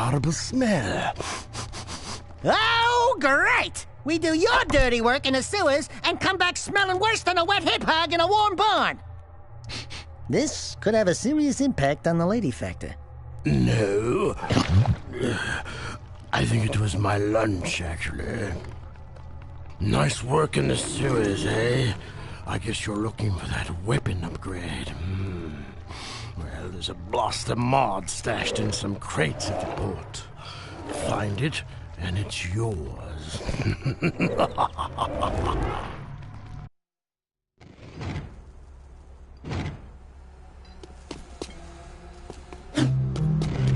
horrible smell. Oh, great! We do your dirty work in the sewers and come back smelling worse than a wet hip hog in a warm barn. This could have a serious impact on the lady factor. No. I think it was my lunch, actually. Nice work in the sewers, eh? I guess you're looking for that weapon upgrade. Well, there's a blaster mod stashed in some crates at the port. Find it, and it's yours.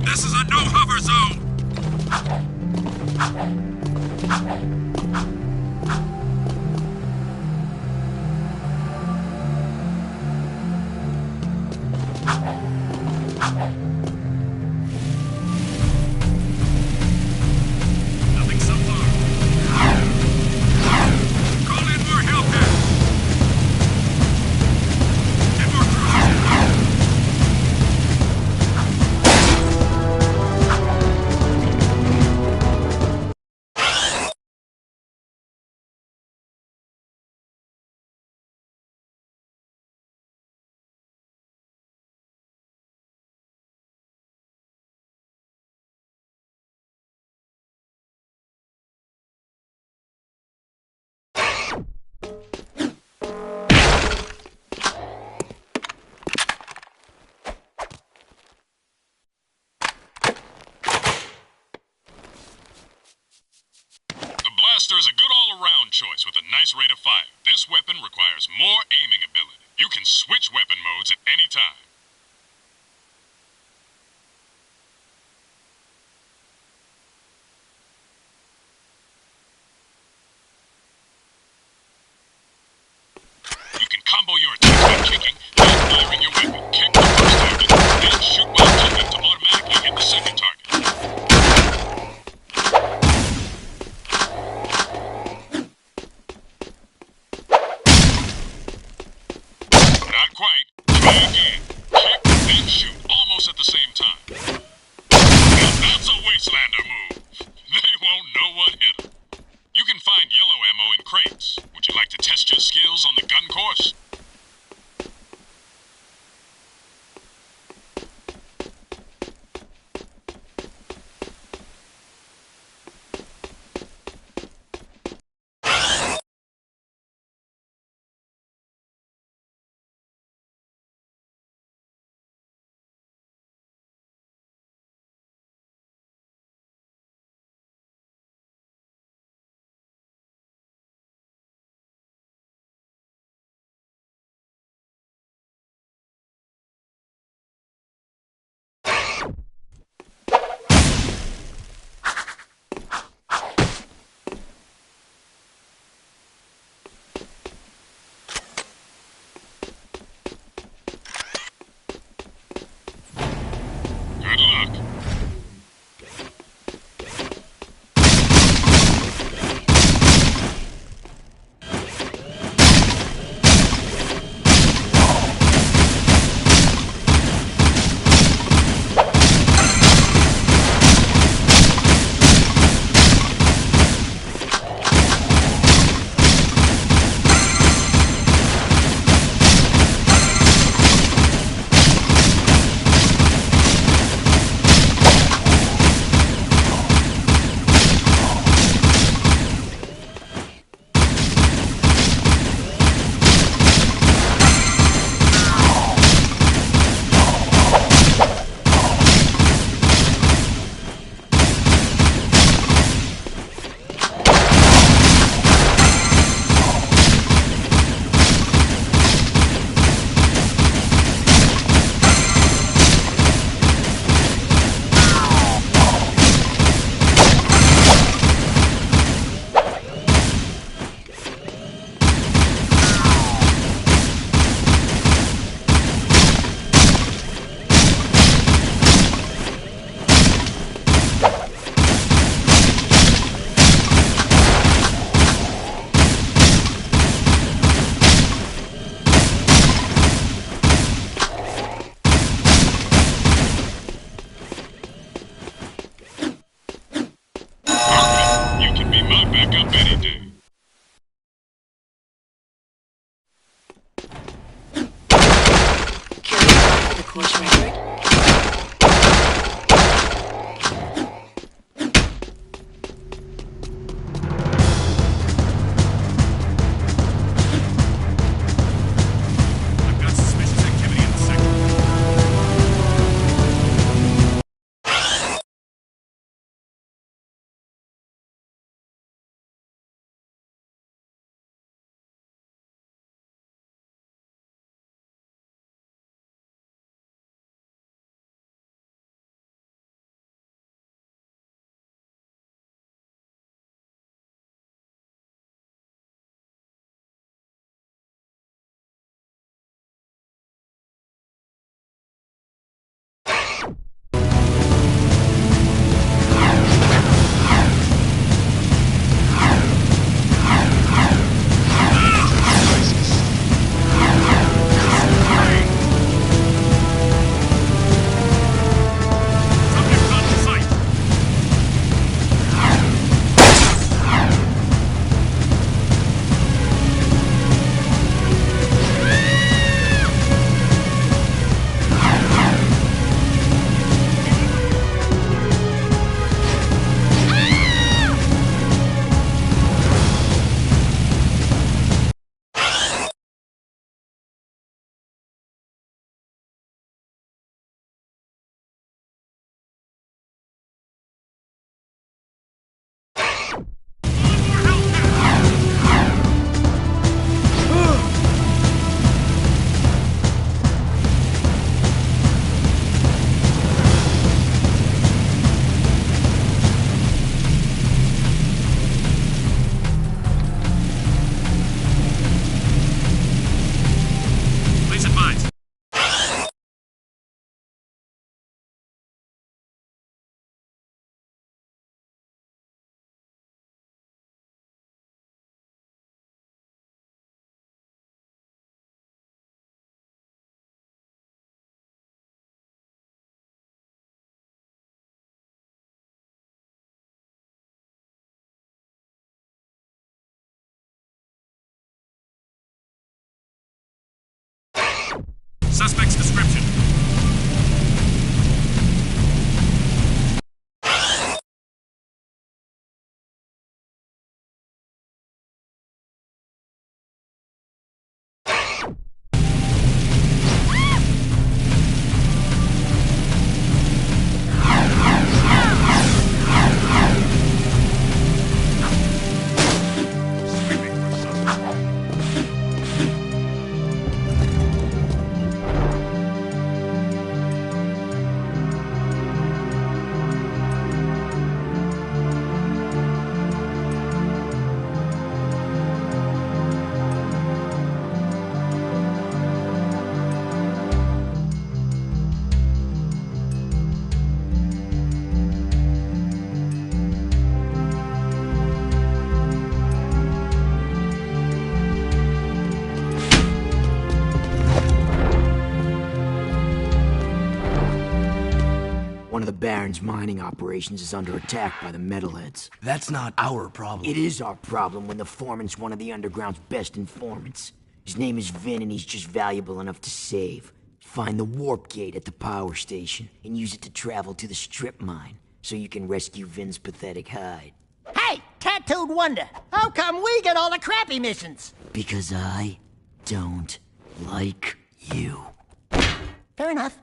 This is a no-hover zone! Nothing so far. Call in more help here. Get more Blaster is a good all-around choice with a nice rate of fire. This weapon requires more aiming ability. You can switch weapon modes at any time. You can combo your attack by kicking, then firing your weapon. Kick the first target, then shoot while kicking to automatically hit the second target. Suspect's description. One of the Baron's mining operations is under attack by the metalheads. That's not our problem. It is our problem when the foreman's one of the underground's best informants. His name is Vin, and he's just valuable enough to save. Find the warp gate at the power station and use it to travel to the strip mine so you can rescue Vin's pathetic hide. Hey, tattooed wonder, how come we get all the crappy missions? Because I don't like you. Fair enough.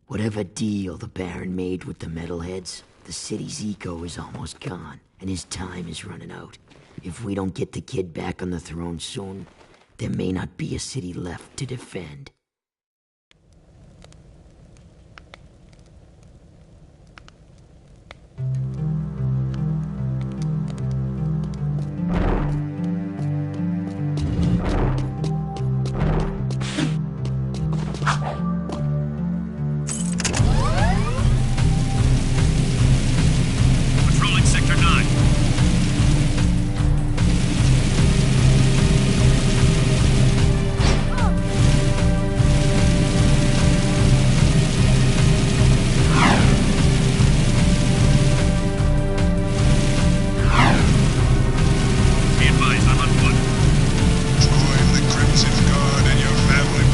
Whatever deal the Baron made with the metalheads, the city's eco is almost gone, and his time is running out. If we don't get the kid back on the throne soon, there may not be a city left to defend. Patrolling Sector 9. Be advised, I'm on foot. Join the Crimson Guard and your family.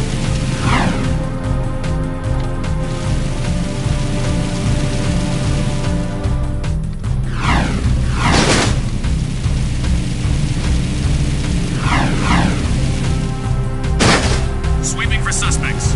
Sweeping for suspects.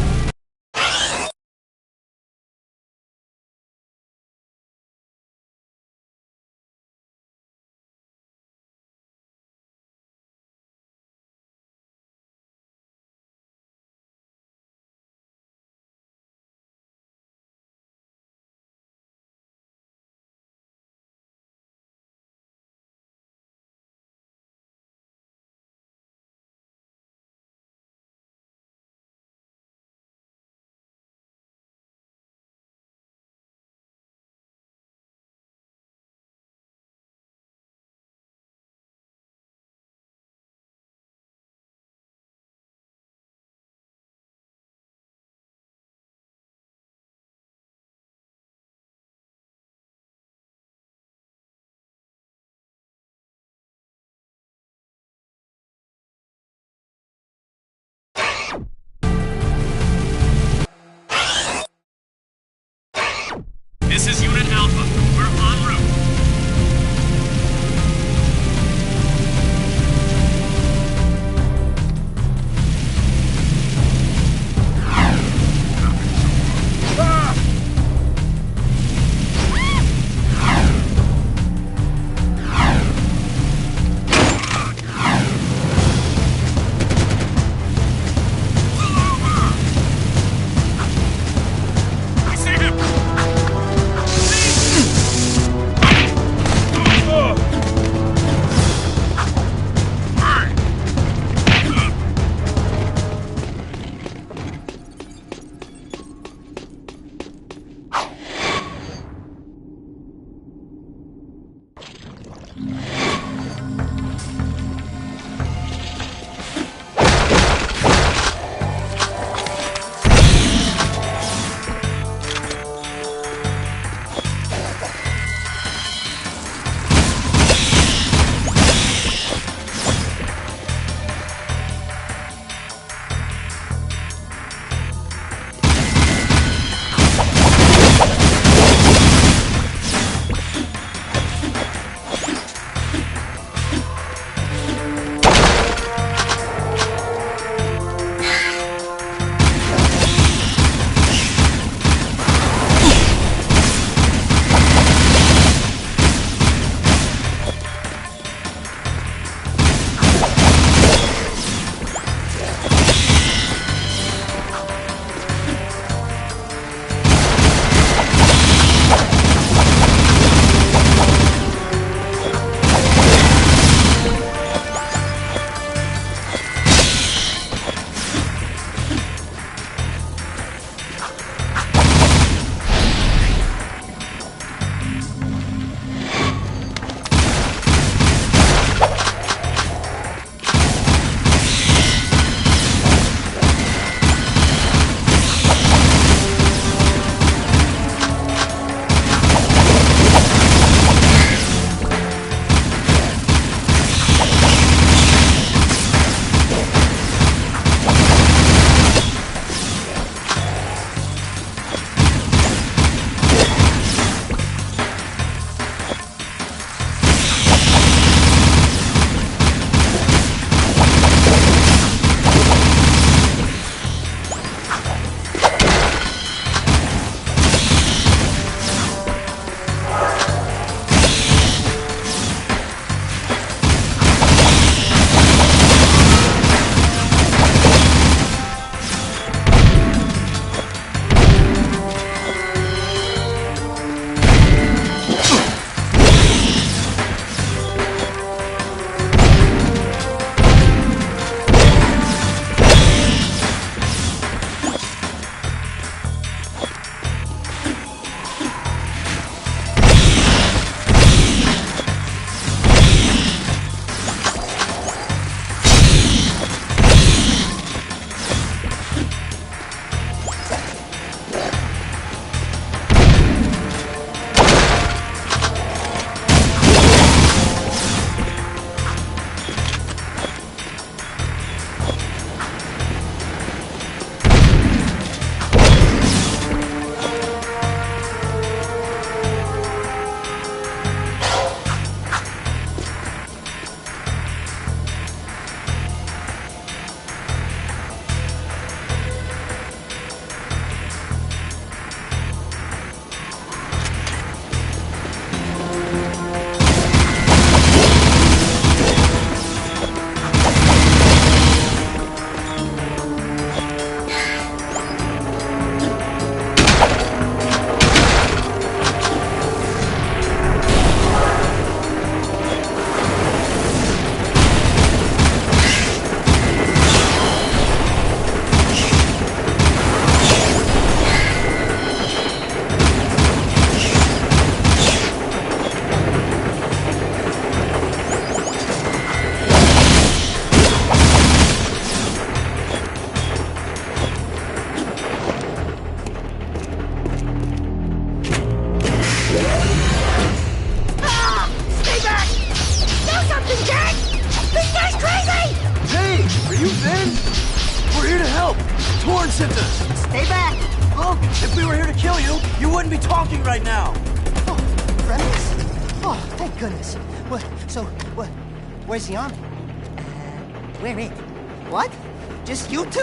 This is Unit Alpha. We're en route. I see him! You then? We're here to help. Torn sent us. Stay back. Well, if we were here to kill you, you wouldn't be talking right now. Oh, friends? Oh, thank goodness. Where's the army? Where it? What? Just you two?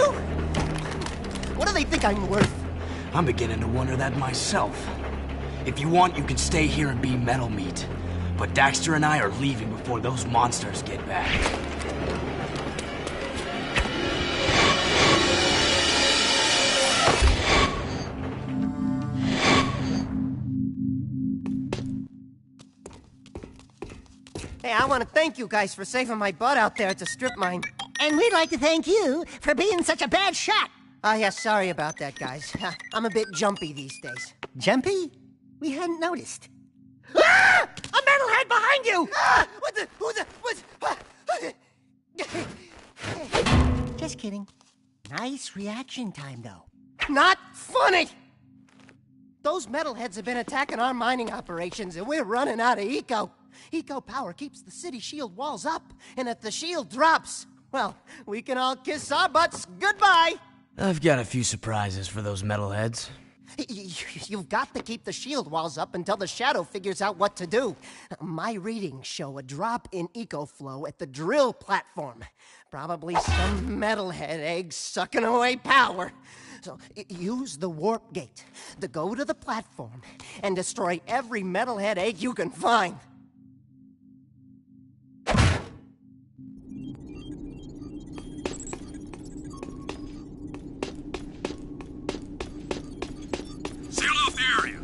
What do they think I'm worth? I'm beginning to wonder that myself. If you want, you can stay here and be metal meat. But Daxter and I are leaving before those monsters get back. Hey, I want to thank you guys for saving my butt out there at the strip mine. And we'd like to thank you for being such a bad shot. Oh, yeah, sorry about that, guys. I'm a bit jumpy these days. Jumpy? We hadn't noticed. Ah! A metalhead behind you! Ah! Just kidding. Nice reaction time, though. Not funny! Those metalheads have been attacking our mining operations, and we're running out of eco. Eco power keeps the city shield walls up, and if the shield drops, well, we can all kiss our butts goodbye! I've got a few surprises for those metalheads. You've got to keep the shield walls up until the Shadow figures out what to do. My readings show a drop in eco flow at the drill platform. Probably some metalhead egg sucking away power. So use the warp gate to go to the platform and destroy every metalhead egg you can find. Seal off the area.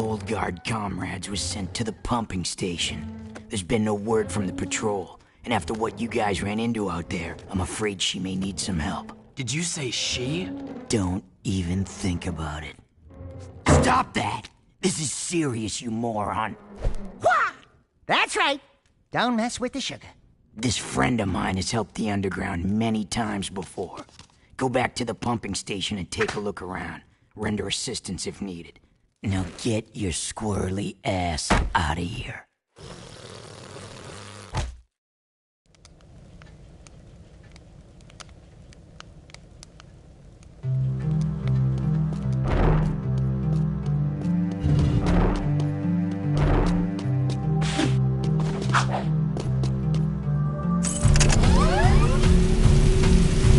old guard comrades was sent to the pumping station. There's been no word from the patrol, and after what you guys ran into out there, I'm afraid she may need some help. Did you say she? Don't even think about it. Stop that! This is serious, you moron. Wah! That's right. Don't mess with the sugar. This friend of mine has helped the underground many times before. Go back to the pumping station and take a look around. Render assistance if needed. Now get your squirrely ass out of here.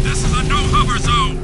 This is a no-hover zone!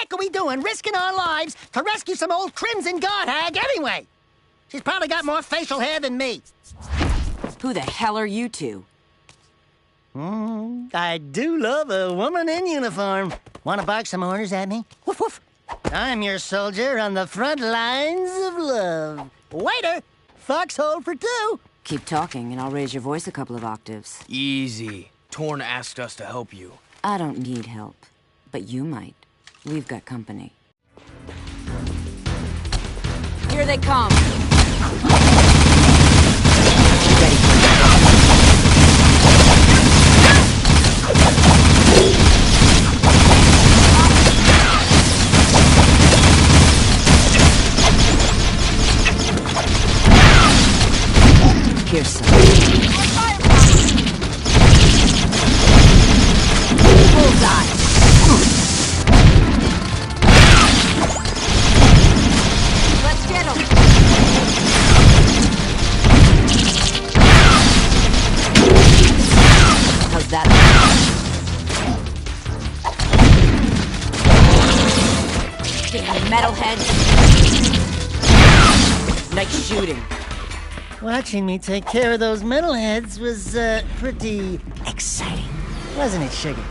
heck are we doing risking our lives to rescue some old Crimson Guard hag anyway? She's probably got more facial hair than me. Who the hell are you two? I do love a woman in uniform. Want to bark some orders at me? Woof woof. I'm your soldier on the front lines of love. Waiter, foxhole for two. Keep talking and I'll raise your voice a couple of octaves. Easy. Torn asked us to help you. I don't need help, but you might. We've got company. Here they come. Here's some. Bullseye. Let's get him. How's that? Damn metalhead. Nice shooting. Watching me take care of those metalheads was, pretty exciting. Wasn't it, Sugar?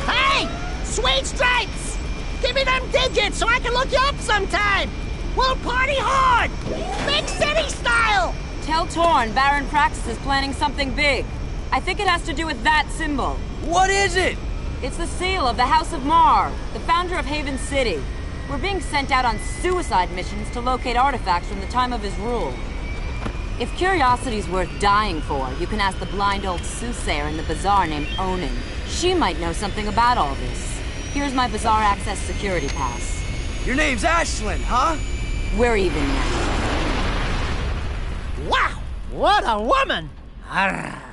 Hey! Sweet Stripes! Give me them digits so I can look you up sometime! We'll party hard! Big city style! Tell Torn Baron Praxis is planning something big. I think it has to do with that symbol. What is it? It's the seal of the House of Mar, the founder of Haven City. We're being sent out on suicide missions to locate artifacts from the time of his rule. If curiosity's worth dying for, you can ask the blind old soothsayer in the bazaar named Onan. She might know something about all this. Here's my bazaar access security pass. Your name's Ashlyn, huh? We're even now. Wow! What a woman! Arrgh.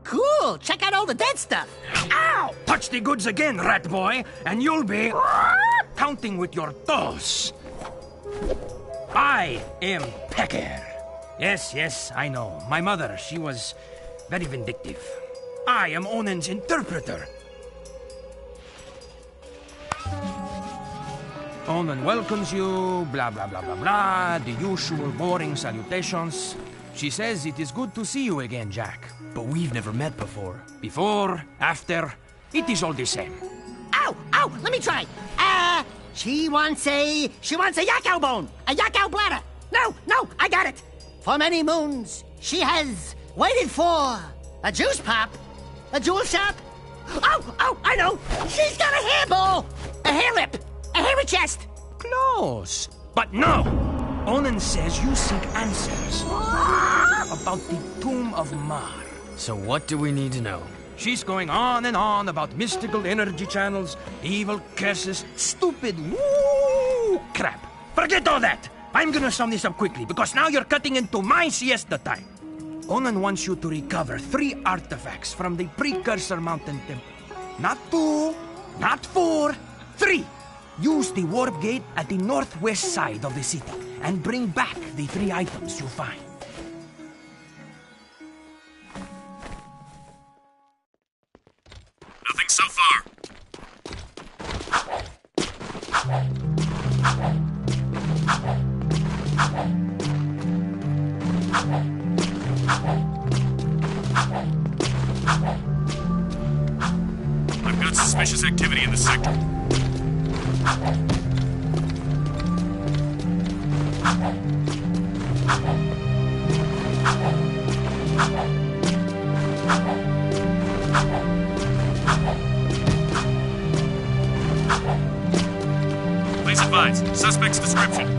Cool! Check out all the dead stuff! Ow! Touch the goods again, rat boy, and you'll be counting with your toes. I am Pecker. Yes, I know. My mother, she was very vindictive. I am Onan's interpreter. Onan welcomes you, blah, blah, blah, blah, blah, the usual boring salutations. She says it is good to see you again, Jack. But we've never met before. Before, after, it is all the same. Ow! Ow! Let me try! She wants a yakao bone! A yakao bladder! No! I got it! For many moons, she has waited for a juice pop, a jewel shop. Oh! I know! She's got a hairball! A hair lip! A hairy chest! Close! But no! Onan says you seek answers about the Tomb of Mar. So what do we need to know? She's going on and on about mystical energy channels, evil curses, stupid woo crap. Forget all that! I'm gonna sum this up quickly, because now you're cutting into my siesta time. Onan wants you to recover 3 artifacts from the Precursor Mountain Temple. Not 2, not 4, 3! Use the warp gate at the northwest side of the city, and bring back the 3 items you find. Nothing so far. I've got suspicious activity in the sector. Please advise. Suspect's description.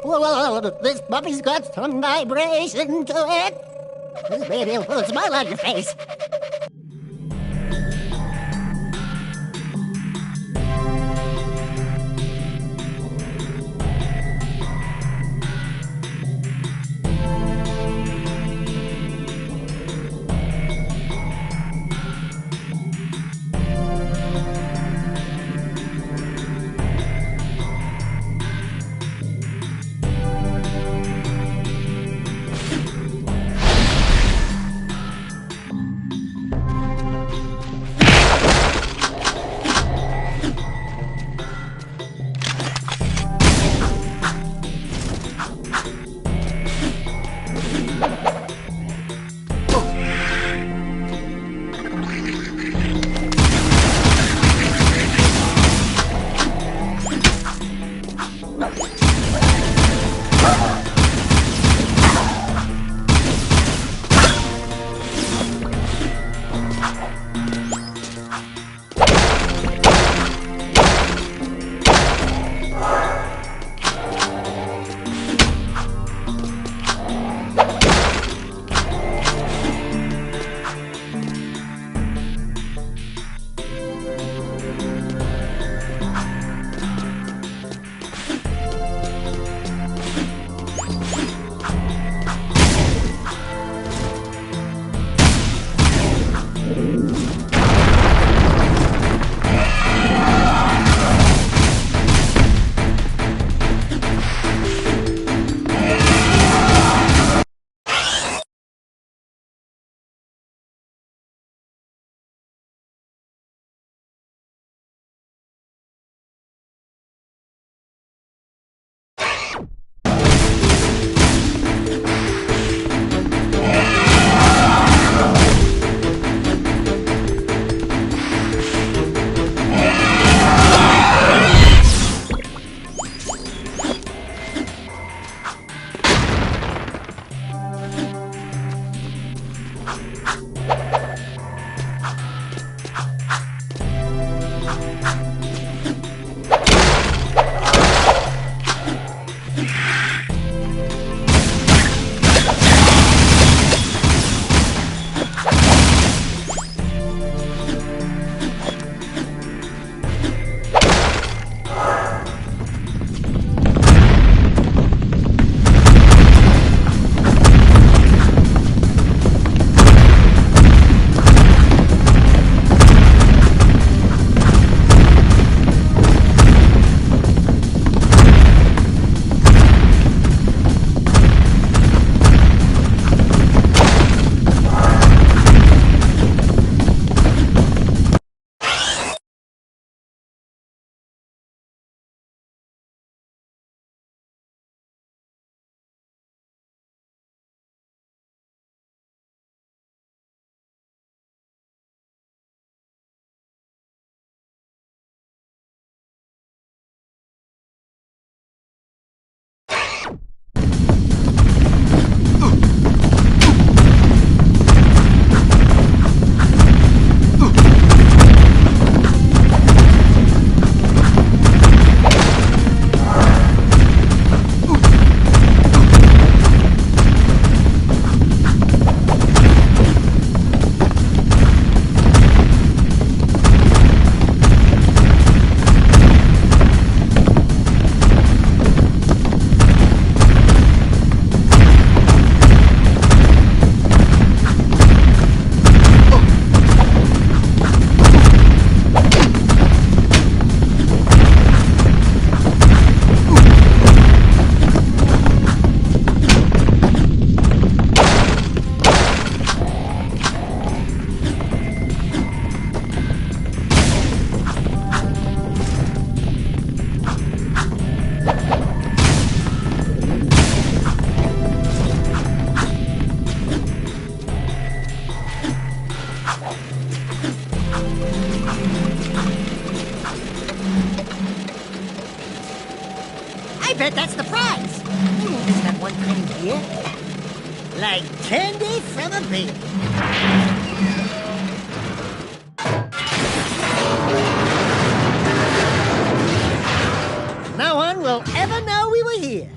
Whoa, this puppy's got some vibration to it. This baby will put a smile on your face. here. Like candy from a baby. No one will ever know we were here.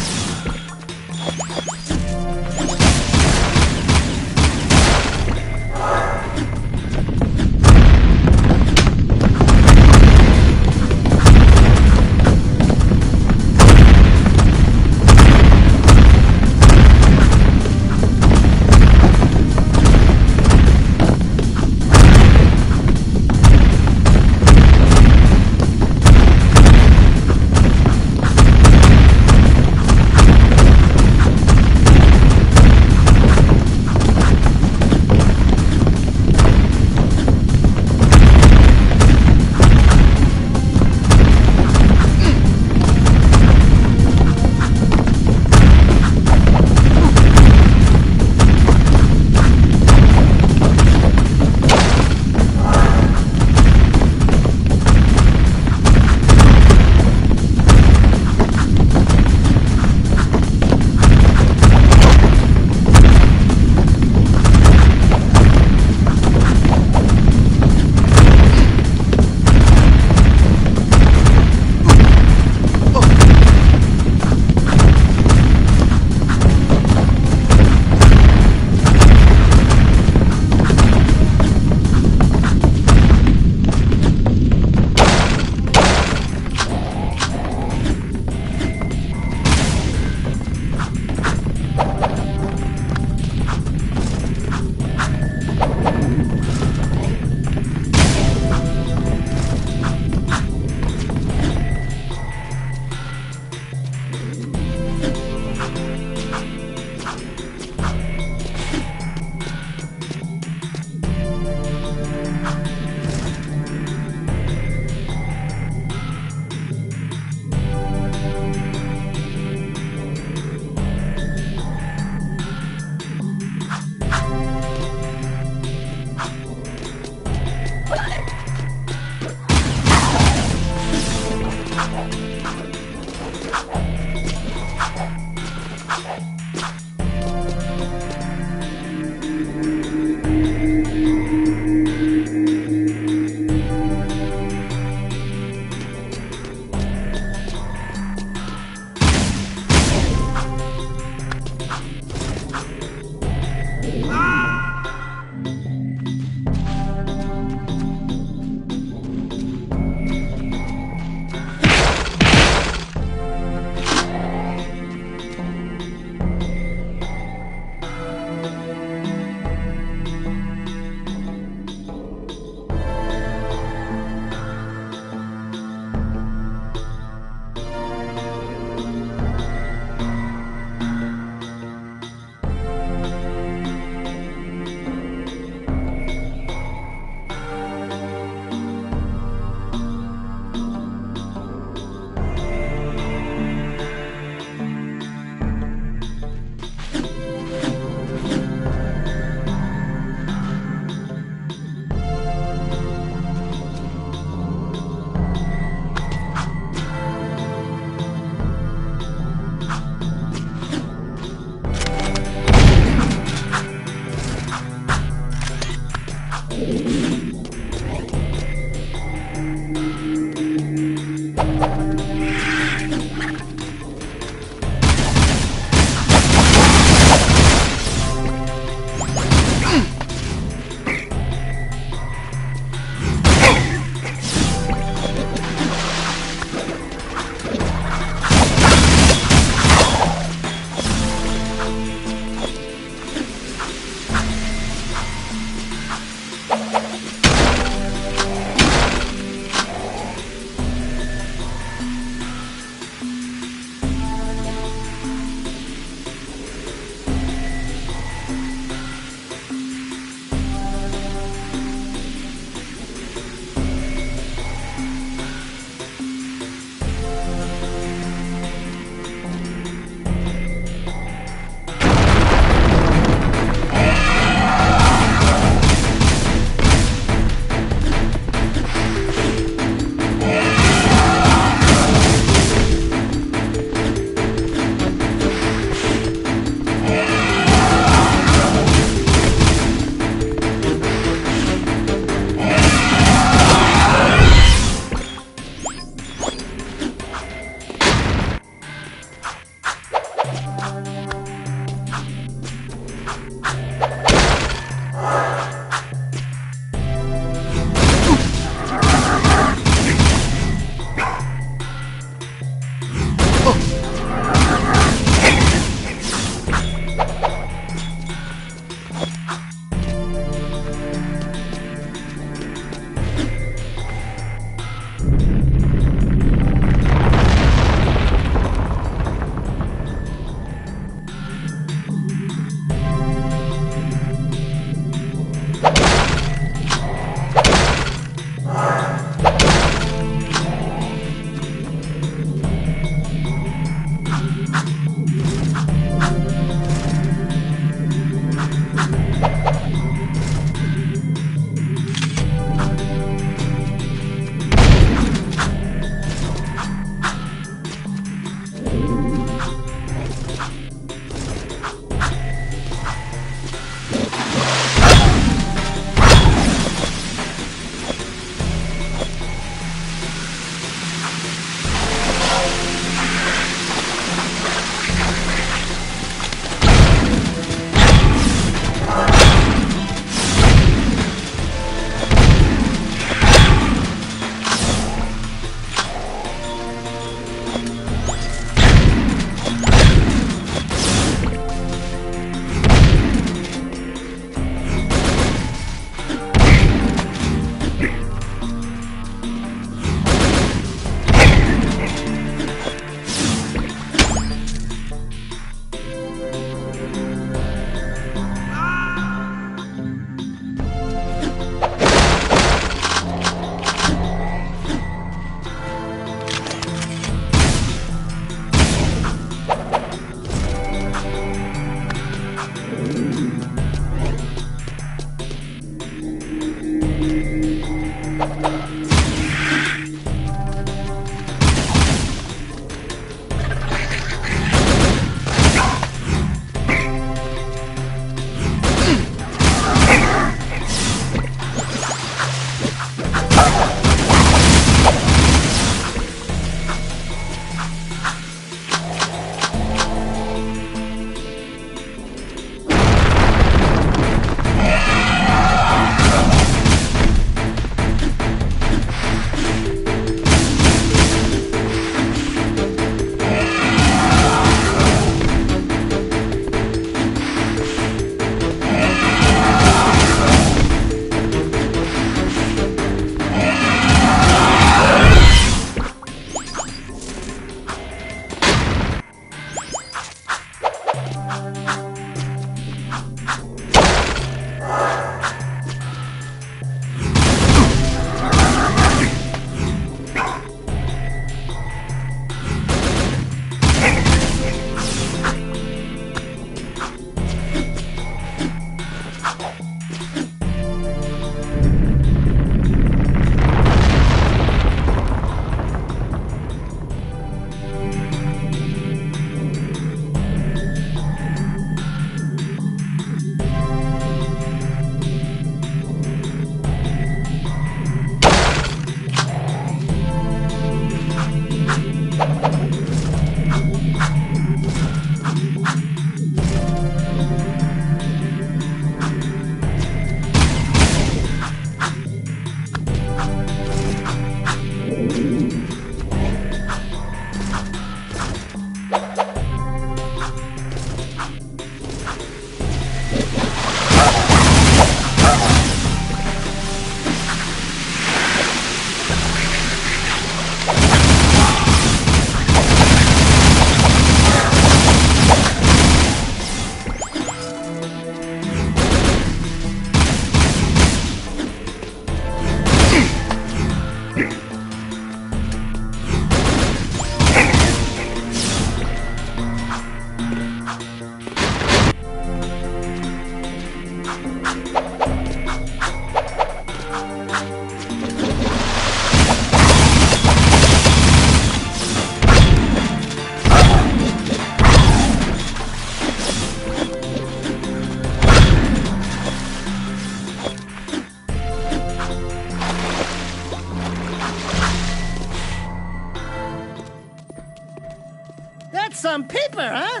some paper, huh?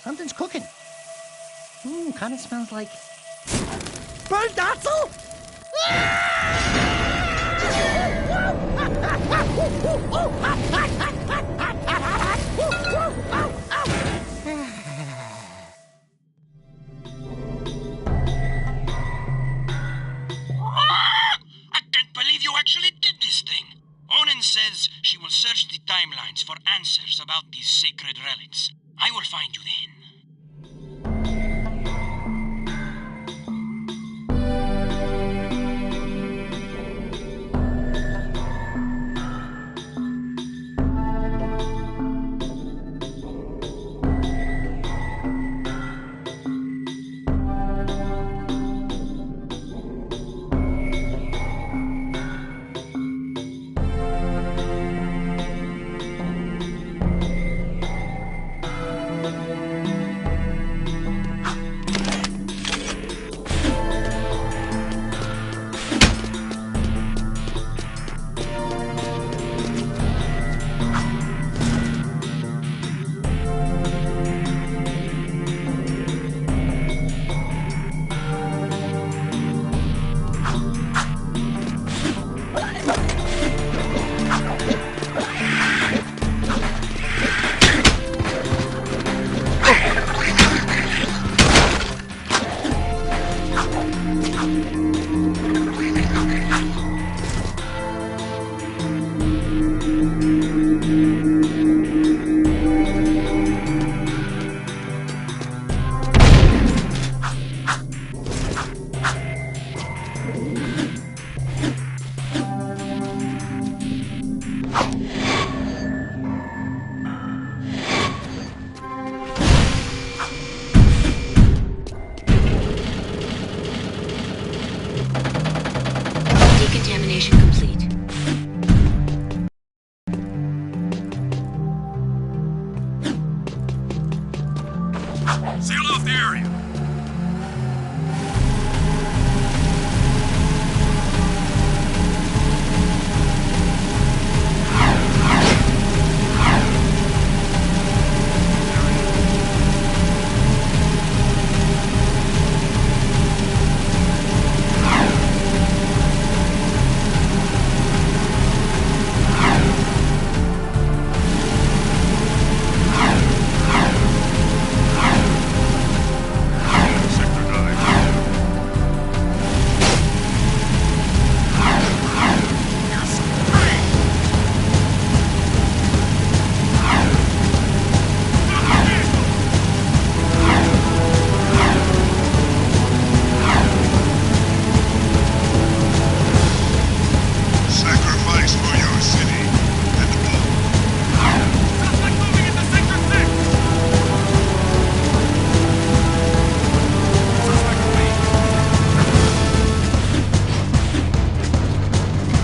Something's cooking. Kind of smells like... burnt Datzel? I can't believe you actually did this thing. Onan says she will search the timelines for answers about these sacred relics. I will find you then. Decontamination complete. Seal off the area. Sacrifice for your city and Suspect moving into Sector 6! Suspect fleeing.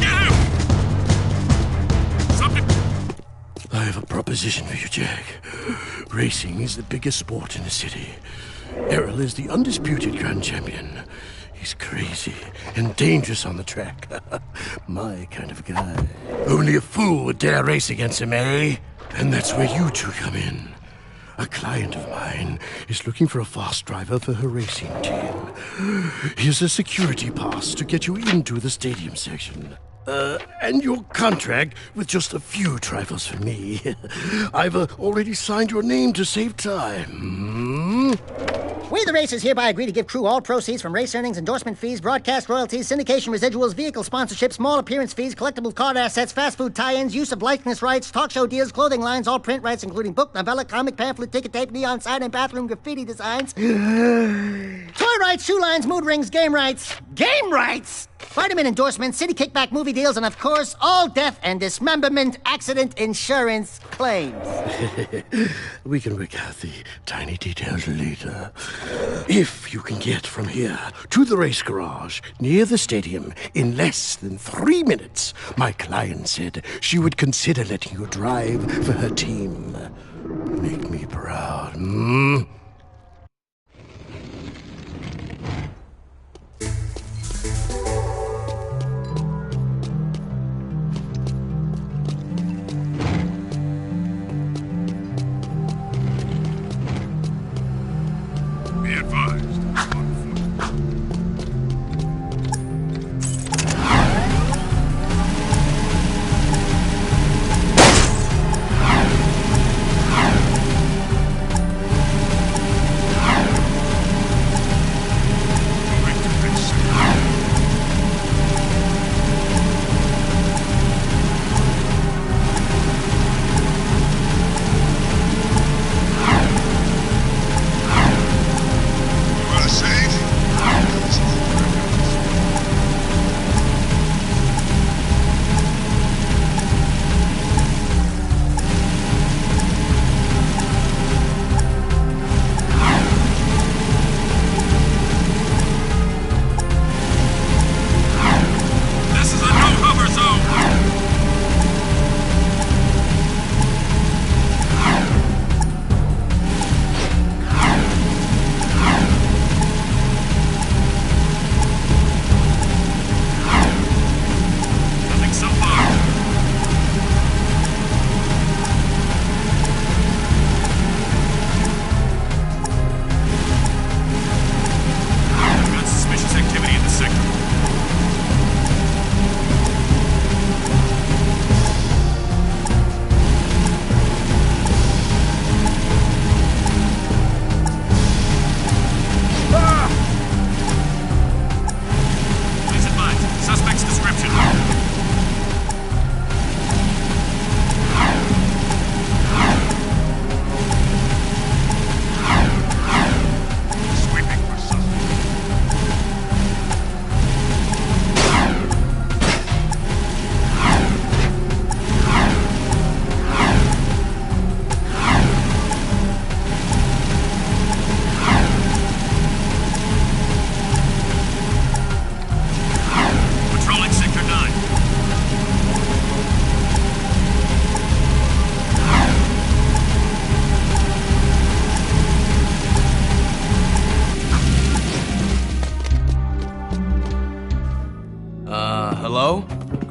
Get him! Subject... I have a proposition for you, Jack. Racing is the biggest sport in the city. Errol is the undisputed grand champion. He's crazy and dangerous on the track. My kind of guy. Only a fool would dare race against him, eh? And that's where you two come in. A client of mine is looking for a fast driver for her racing team. Here's a security pass to get you into the stadium section. And your contract with just a few trifles for me. I've already signed your name to save time. We, the racers, hereby agree to give crew all proceeds from race earnings, endorsement fees, broadcast royalties, syndication residuals, vehicle sponsorships, small appearance fees, collectible card assets, fast food tie-ins, use of likeness rights, talk show deals, clothing lines, all print rights, including book, novella, comic, pamphlet, ticket tape, neon sign, and bathroom graffiti designs. Toy rights, shoe lines, mood rings, game rights. Game rights! Vitamin endorsements, city kickback movie deals, and of course, all death and dismemberment accident insurance claims. We can work out the tiny details later. If you can get from here to the race garage near the stadium in less than 3 minutes, my client said she would consider letting you drive for her team. Make me proud,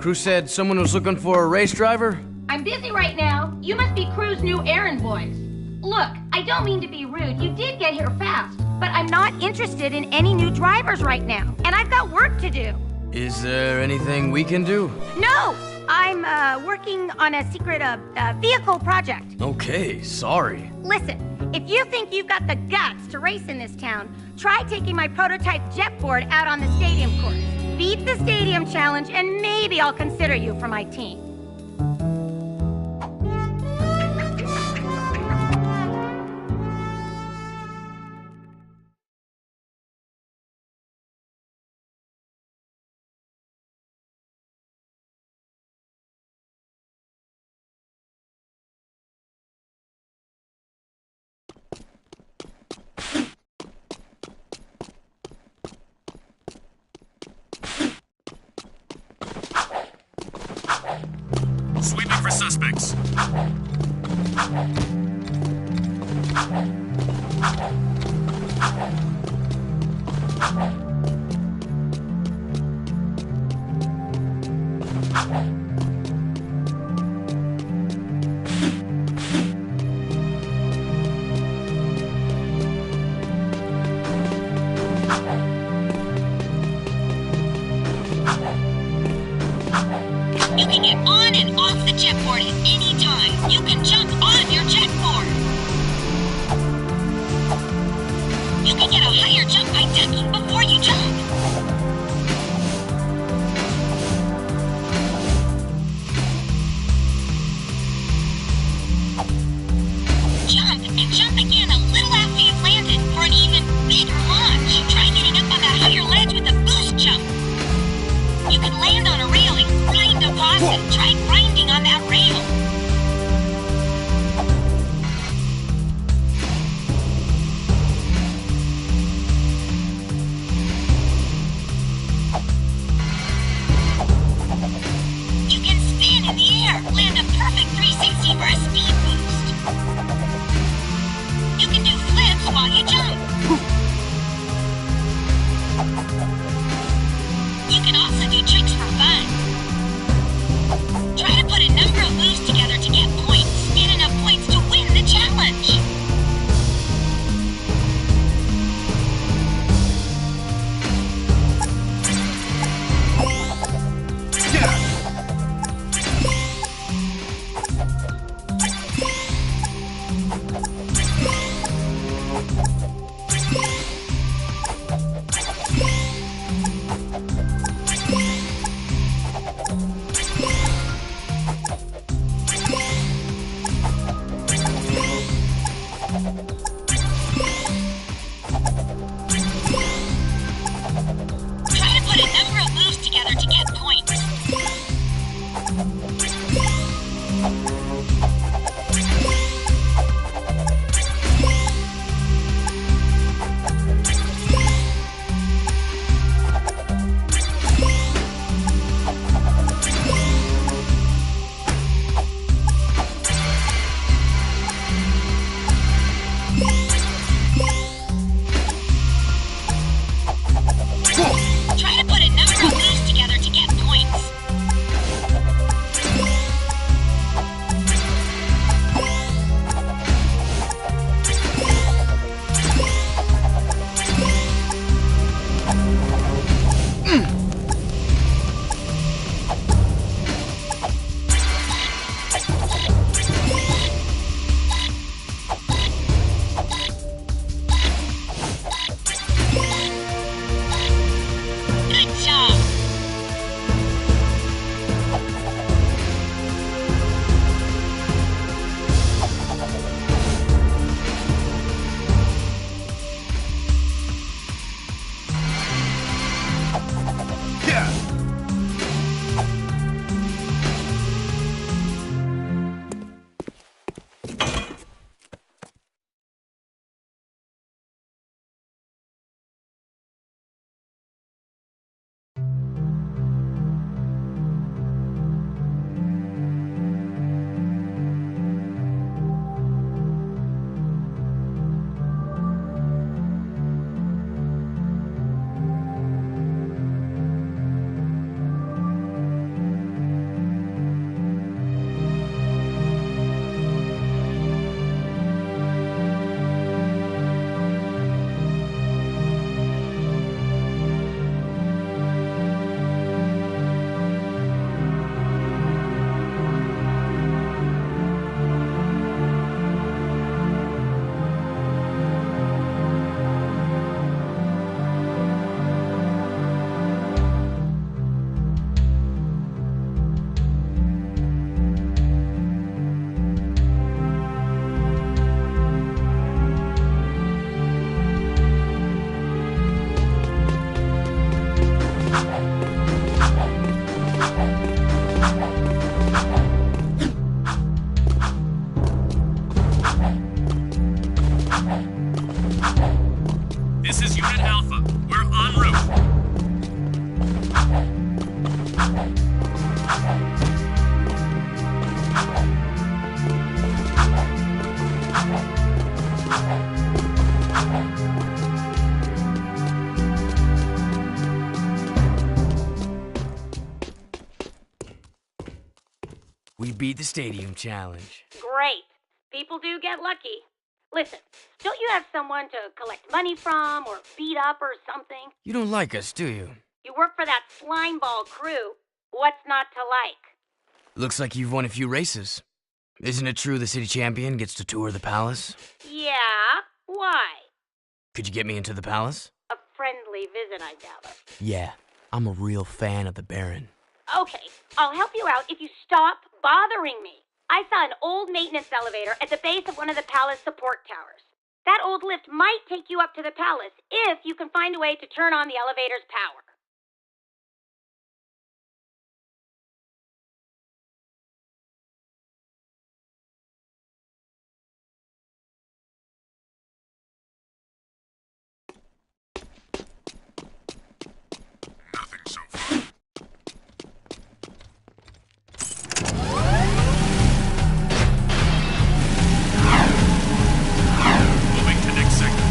Crew said someone was looking for a race driver? I'm busy right now. You must be Crew's new errand boys. Look, I don't mean to be rude. You did get here fast. But I'm not interested in any new drivers right now. And I've got work to do. Is there anything we can do? No! I'm working on a secret vehicle project. Okay, sorry. Listen, if you think you've got the guts to race in this town, try taking my prototype jet board out on the stadium course. Beat the stadium challenge, and maybe I'll consider you for my team. Sweeping for suspects. You can get on and off the jetboard at any time. You can jump on your jetboard. You can get a higher jump by ducking before you jump. Jump and jump again a little after you've landed for an even bigger launch. Try getting up on that higher ledge with a boost jump. You can land on a railing, grind a faucet, try grinding on that rail. You can spin in the air, land a perfect 360 for a speed boost. You can do flips while you jump. You can also do tricks for fun. Try to put a number of moves together to get points. Get enough points to win the challenge. We beat the stadium challenge. Great. People do get lucky. Listen, don't you have someone to collect money from or beat up or something? You don't like us, do you? You work for that slimeball crew. What's not to like? Looks like you've won a few races. Isn't it true the city champion gets to tour the palace? Yeah? Why? Could you get me into the palace? A friendly visit, I gather. Yeah, I'm a real fan of the Baron. Okay, I'll help you out if you stop bothering me. I saw an old maintenance elevator at the base of one of the palace support towers. That old lift might take you up to the palace if you can find a way to turn on the elevator's power. Nothing so far. Moving to next sector.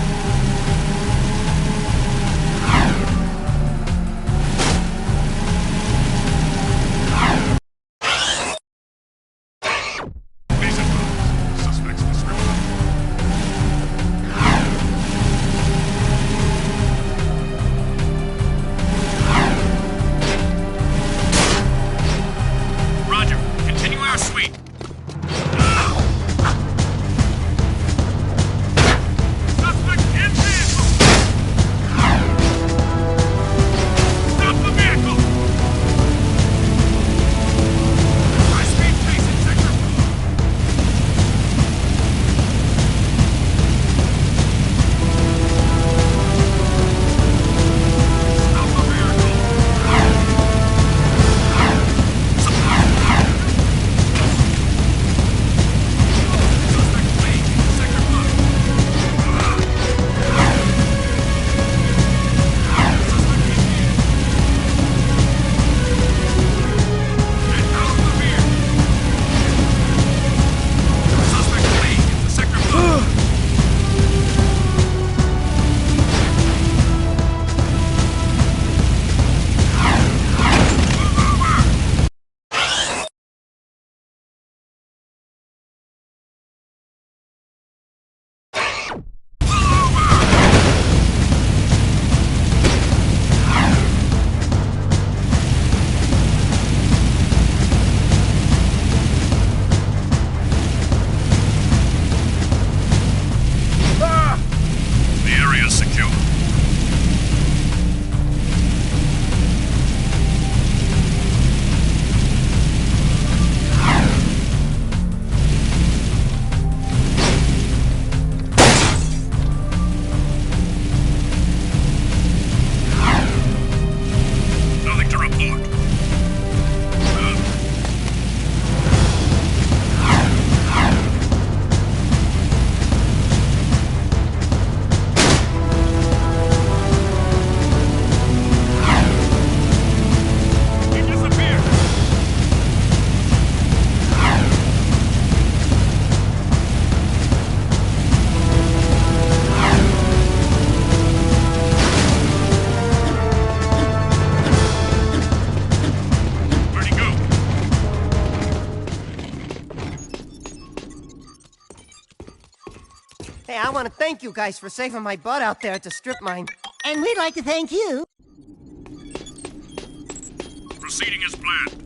Vision box. Suspect's description. Roger. Continue our sweep. Suspect in vehicle. Stop the vehicle. High speed chase in sector 4. Stop the vehicle. Suspect fleeing into sector 5. Suspect is here. Get out of the vehicle. Suspect fleeing into sector 5. The area is secure. Nothing to report. He disappeared. Where'd he go? Hey, I want to thank you guys for saving my butt out there at the strip mine. And we'd like to thank you. Proceeding as planned.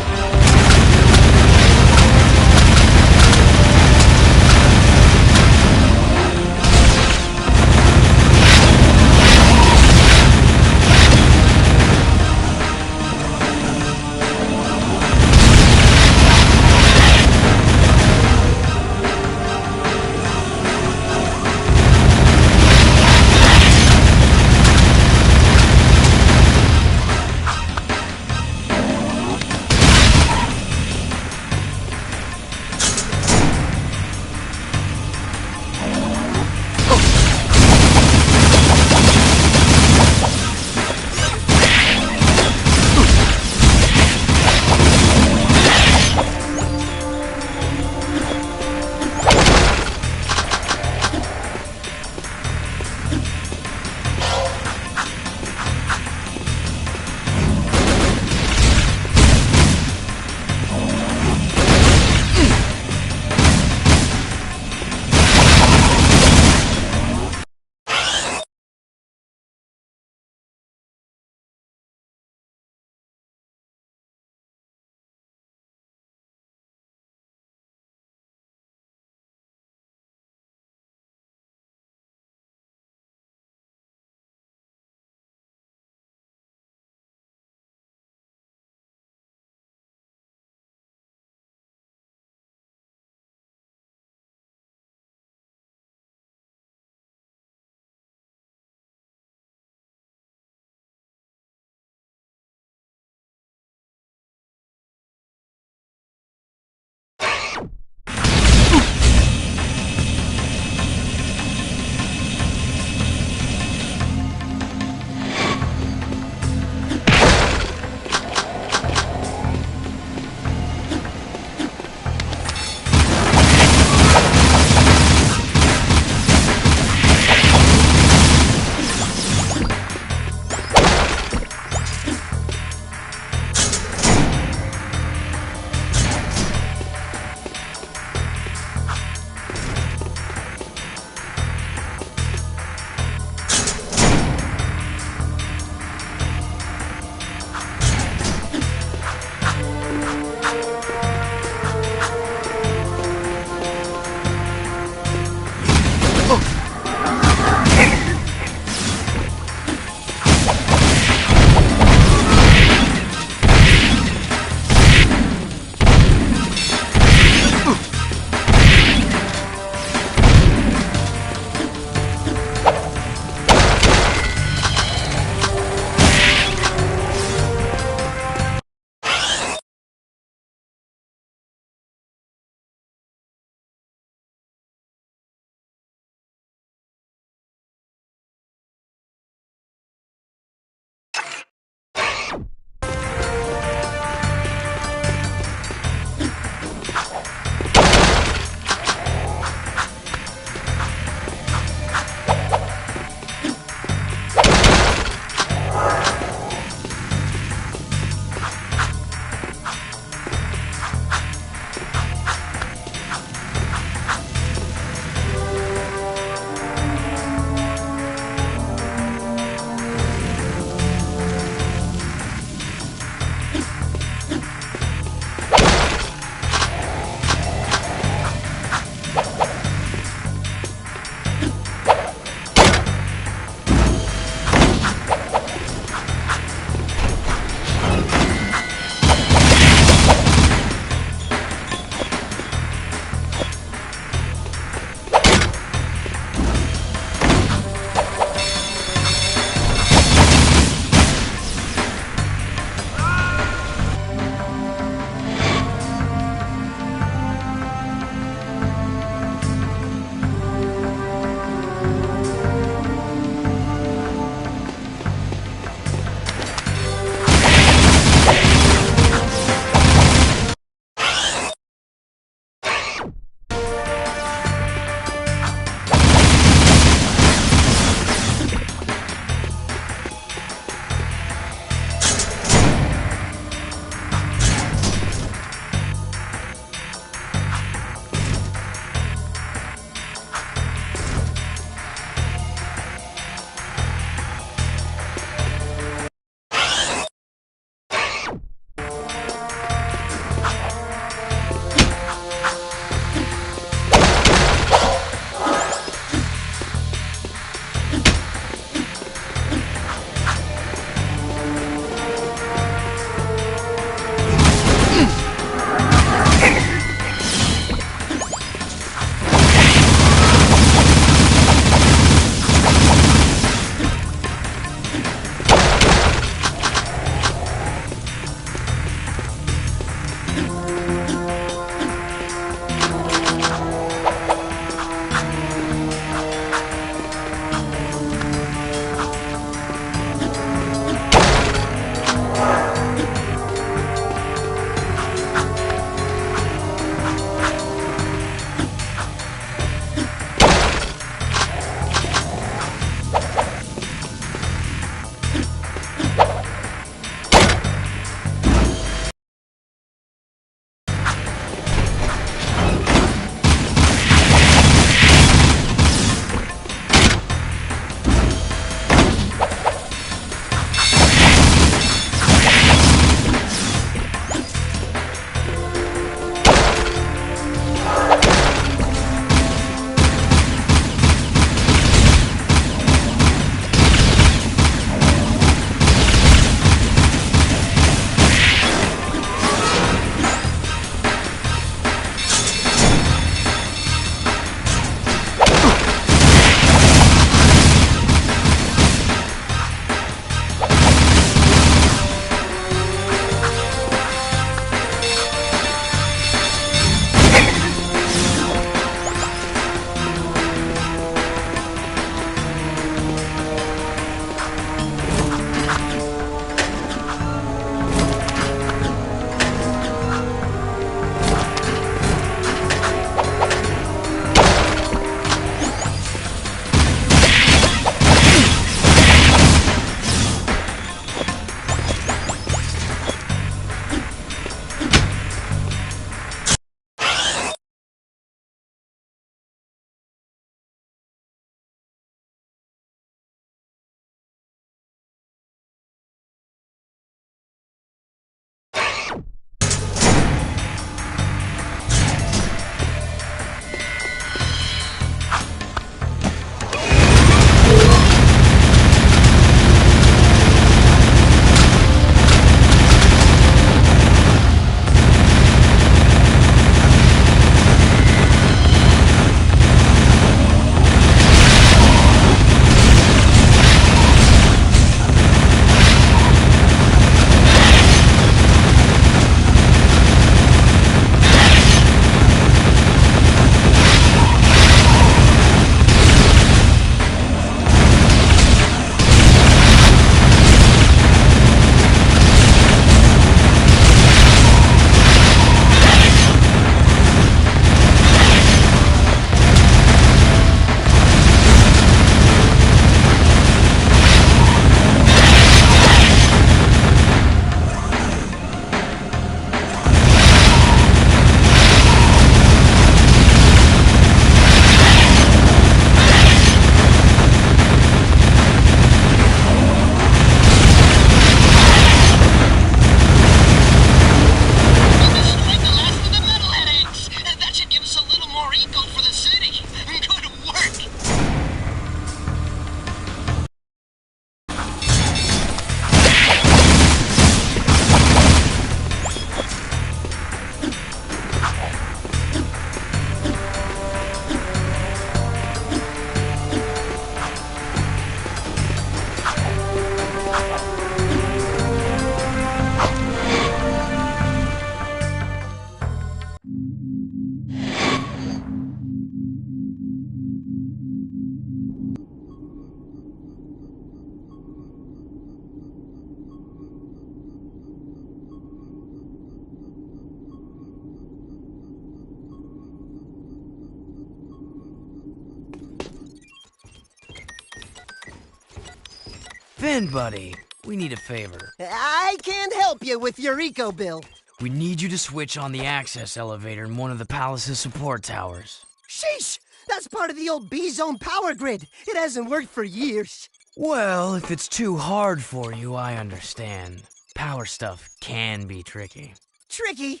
Finn, buddy, we need a favor. I can't help you with your eco bill. We need you to switch on the access elevator in one of the palace's support towers. Sheesh! That's part of the old B-Zone power grid. It hasn't worked for years. Well, if it's too hard for you, I understand. Power stuff can be tricky. Tricky?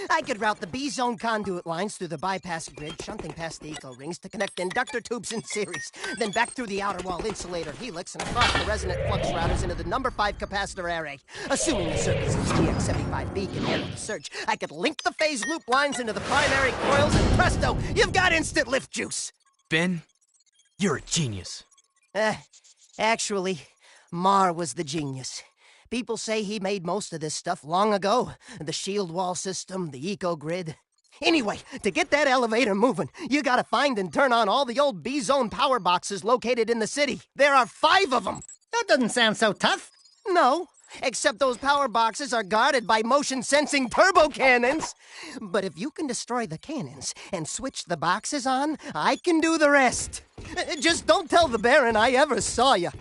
I could route the B-Zone conduit lines through the bypass grid, shunting past the eco rings to connect inductor tubes in series, then back through the outer wall insulator helix and across the resonant flux routers into the number 5 capacitor array. Assuming the circuit's GX75B can handle the surge, I could link the phase loop lines into the primary coils, and presto, you've got instant lift juice. Finn, you're a genius. Actually, Mar was the genius. People say he made most of this stuff long ago. The shield wall system, the eco-grid. Anyway, to get that elevator moving, you gotta find and turn on all the old B-Zone power boxes located in the city. There are 5 of them. That doesn't sound so tough. No, except those power boxes are guarded by motion-sensing turbo cannons. But if you can destroy the cannons and switch the boxes on, I can do the rest. Just don't tell the Baron I ever saw you.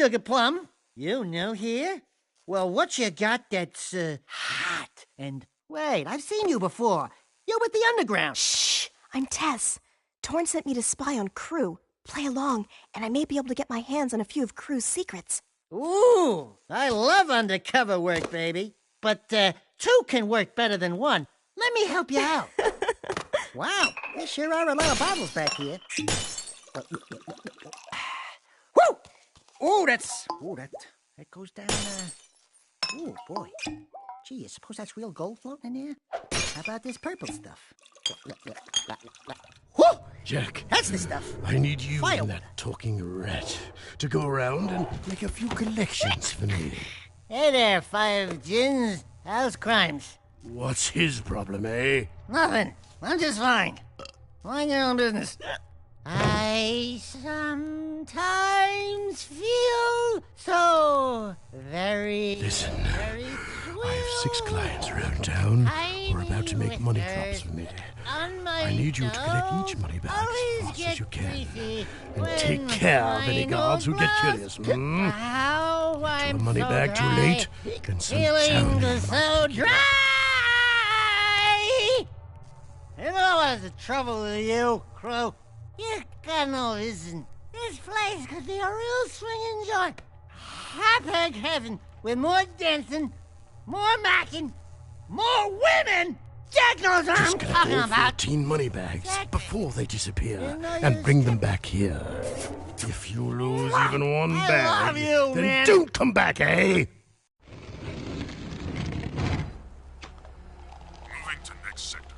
Sugar Plum. You new here? Well, what you got that's, hot? And, wait, I've seen you before. You're with the Underground. Shh! I'm Tess. Torn sent me to spy on Crew. Play along, and I may be able to get my hands on a few of Crew's secrets. Ooh, I love undercover work, baby. But, two can work better than one. Let me help you out. Wow, there sure are a lot of bottles back here. Woo! Ooh, that goes down, ooh, boy. Gee, you suppose that's real gold floating in there? How about this purple stuff? Whoa! Jack. That's the stuff. I need you Fire. and that talking rat to go around and make a few collections for me. Hey there, 5 gins. How's crimes? What's his problem, eh? Nothing. I'm just fine. Mind your own business. I sometimes feel so very... Listen, very I have 6 clients around town who are about to make money drops for me. I need you to collect each money bag as fast as you can. And take care of any guards who get curious. Get to a money bag too late, and some chowder. So dry! You know what's the trouble with you, Crow? You got no vision. This place could be a real swinging joint. Hot-egg heaven with more dancing, more macking, more women! Jack knows what I'm talking All about. 14 money bags before they disappear, and bring them back here. If you lose even one I bag, love you, then man. don't come back, eh? Moving to next sector.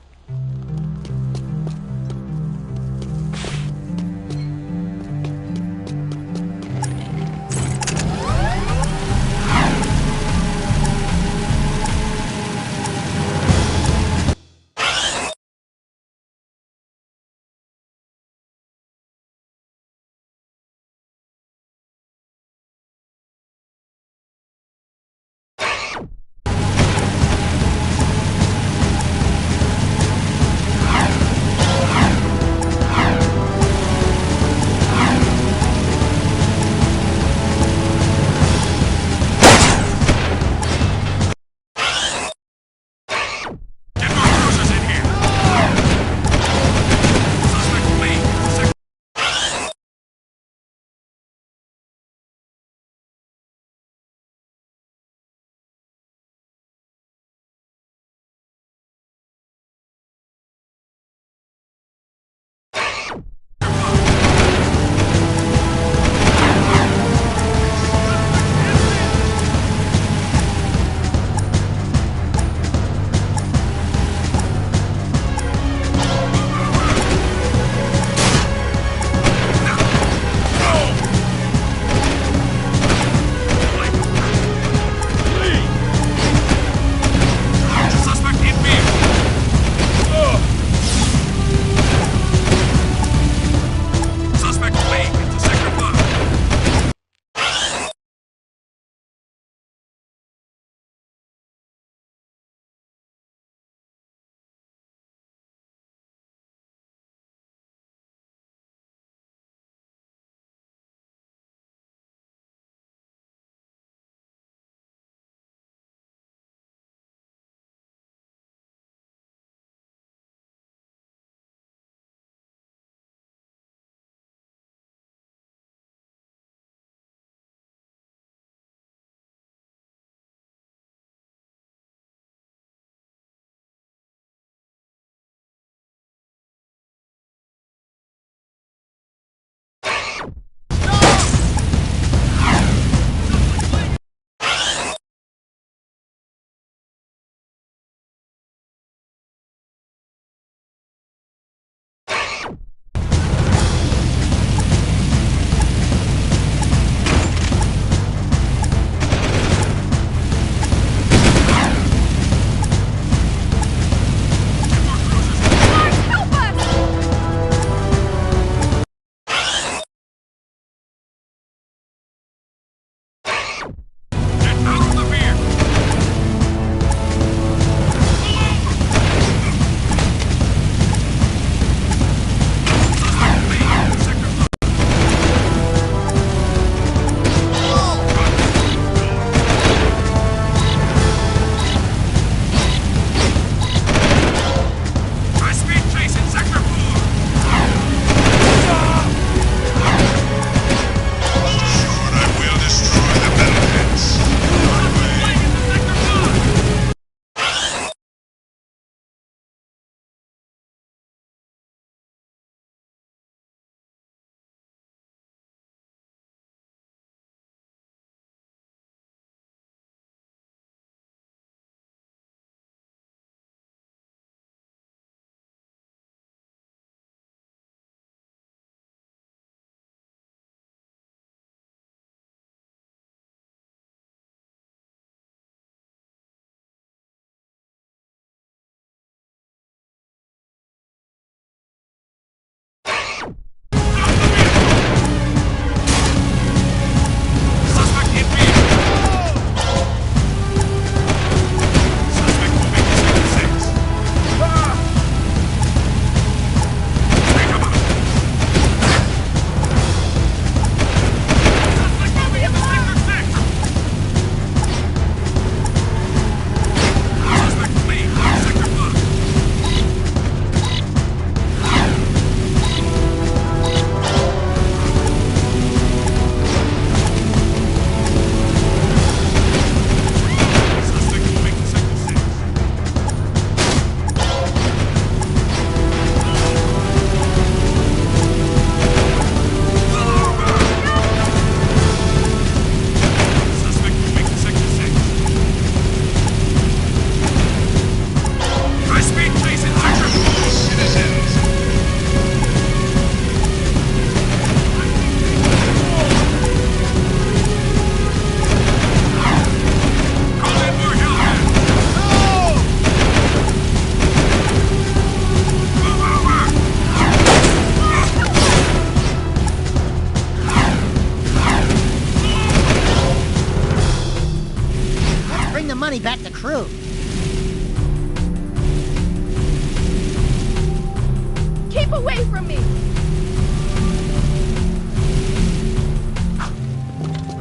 away from me!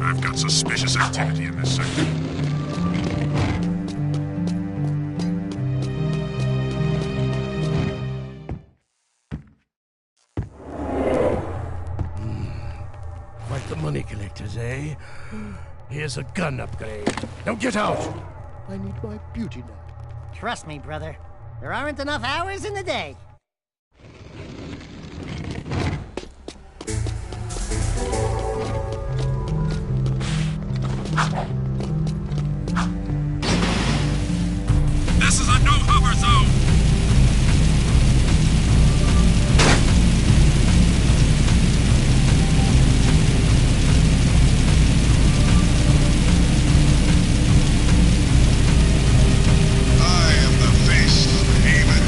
I've got suspicious activity in this sector. Quite the money collectors, eh? Here's a gun upgrade. Now get out! I need my beauty nap. Trust me, brother. There aren't enough hours in the day. This is a no-hover zone! I am the face of Haven.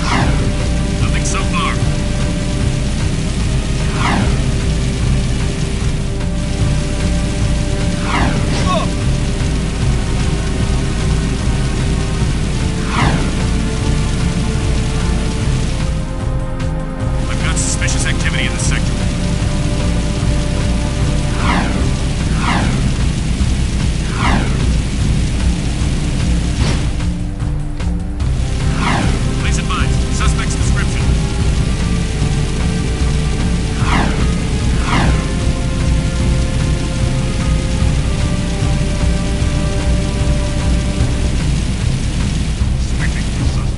Nothing so far. I've got suspicious activity in the sector. Please advise. Suspect's description. Suspecting suspect.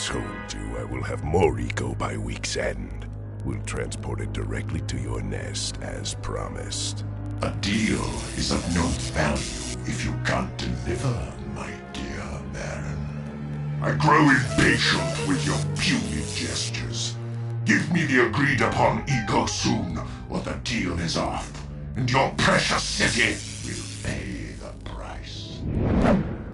told you, I will have more eco by week's end. We'll transport it directly to your nest, as promised. A deal is of no value if you can't deliver, my dear Baron. I grow impatient with your puny gestures. Give me the agreed-upon eco soon, or the deal is off, and your precious city will pay the price.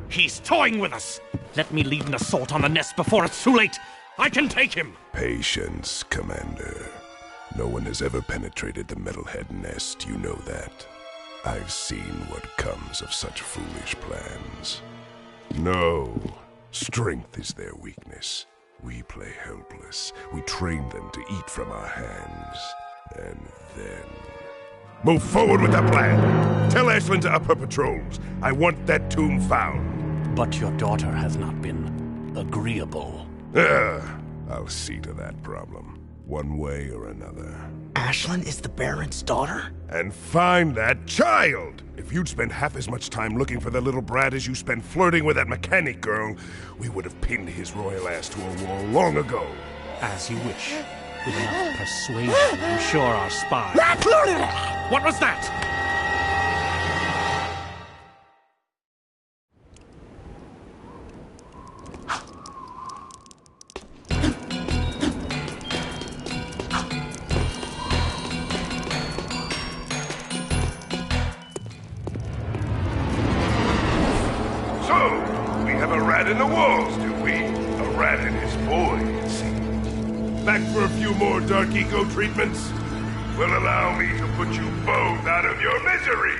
He's toying with us! Let me lead an assault on the nest before it's too late! I can take him! Patience, Commander. No one has ever penetrated the Metalhead nest, you know that. I've seen what comes of such foolish plans. No, strength is their weakness. We play helpless. We train them to eat from our hands. And then... Move forward with the plan! Tell Ashlyn to up her patrols. I want that tomb found. But your daughter has not been agreeable. I'll see to that problem, one way or another. Ashlyn is the Baron's daughter? And find that child! If you'd spent half as much time looking for the little brat as you spent flirting with that mechanic girl, we would have pinned his royal ass to a wall long ago. As you wish. With enough persuasion, I'm sure our spy... What was that? In the walls, do we? A rat and his boy, it seems. Back for a few more dark eco treatments? Will allow me to put you both out of your misery!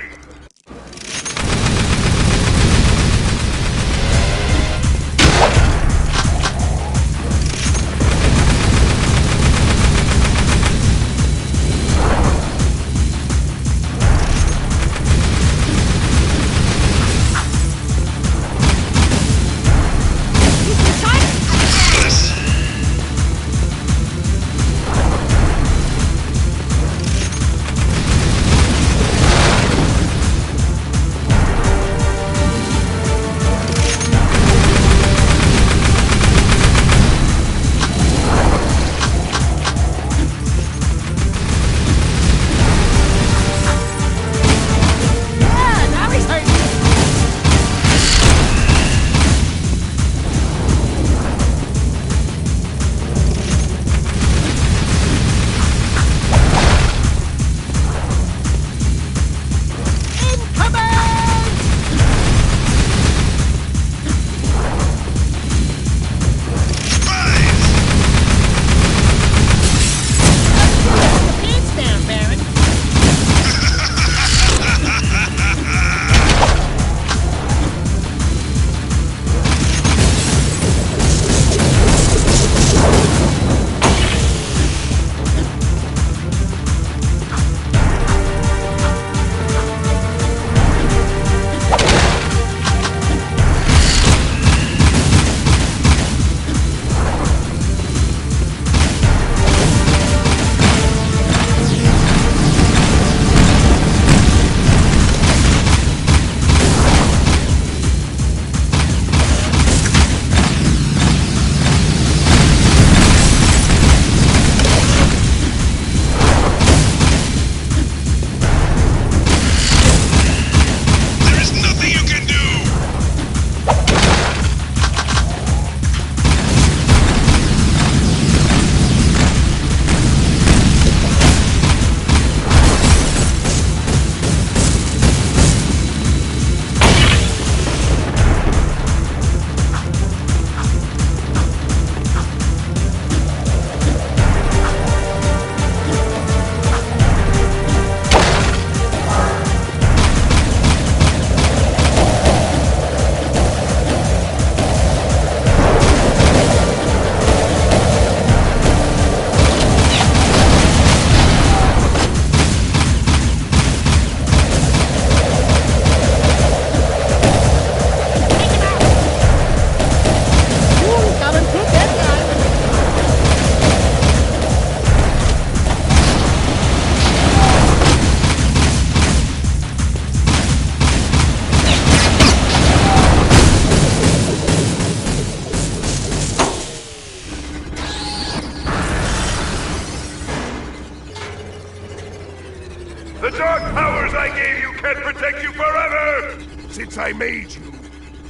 take you forever! Since I made you,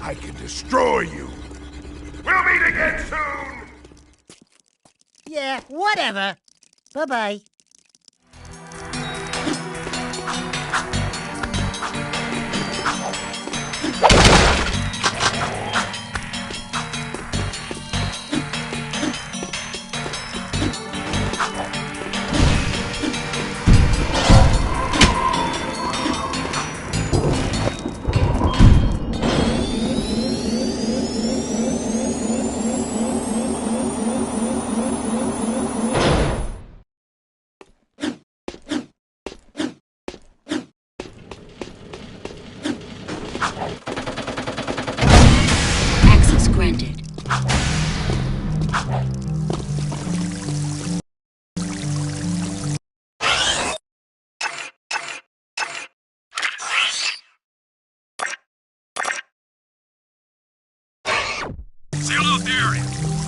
I can destroy you. We'll meet again soon! Yeah, whatever. Bye-bye. Access granted. Seal off the area.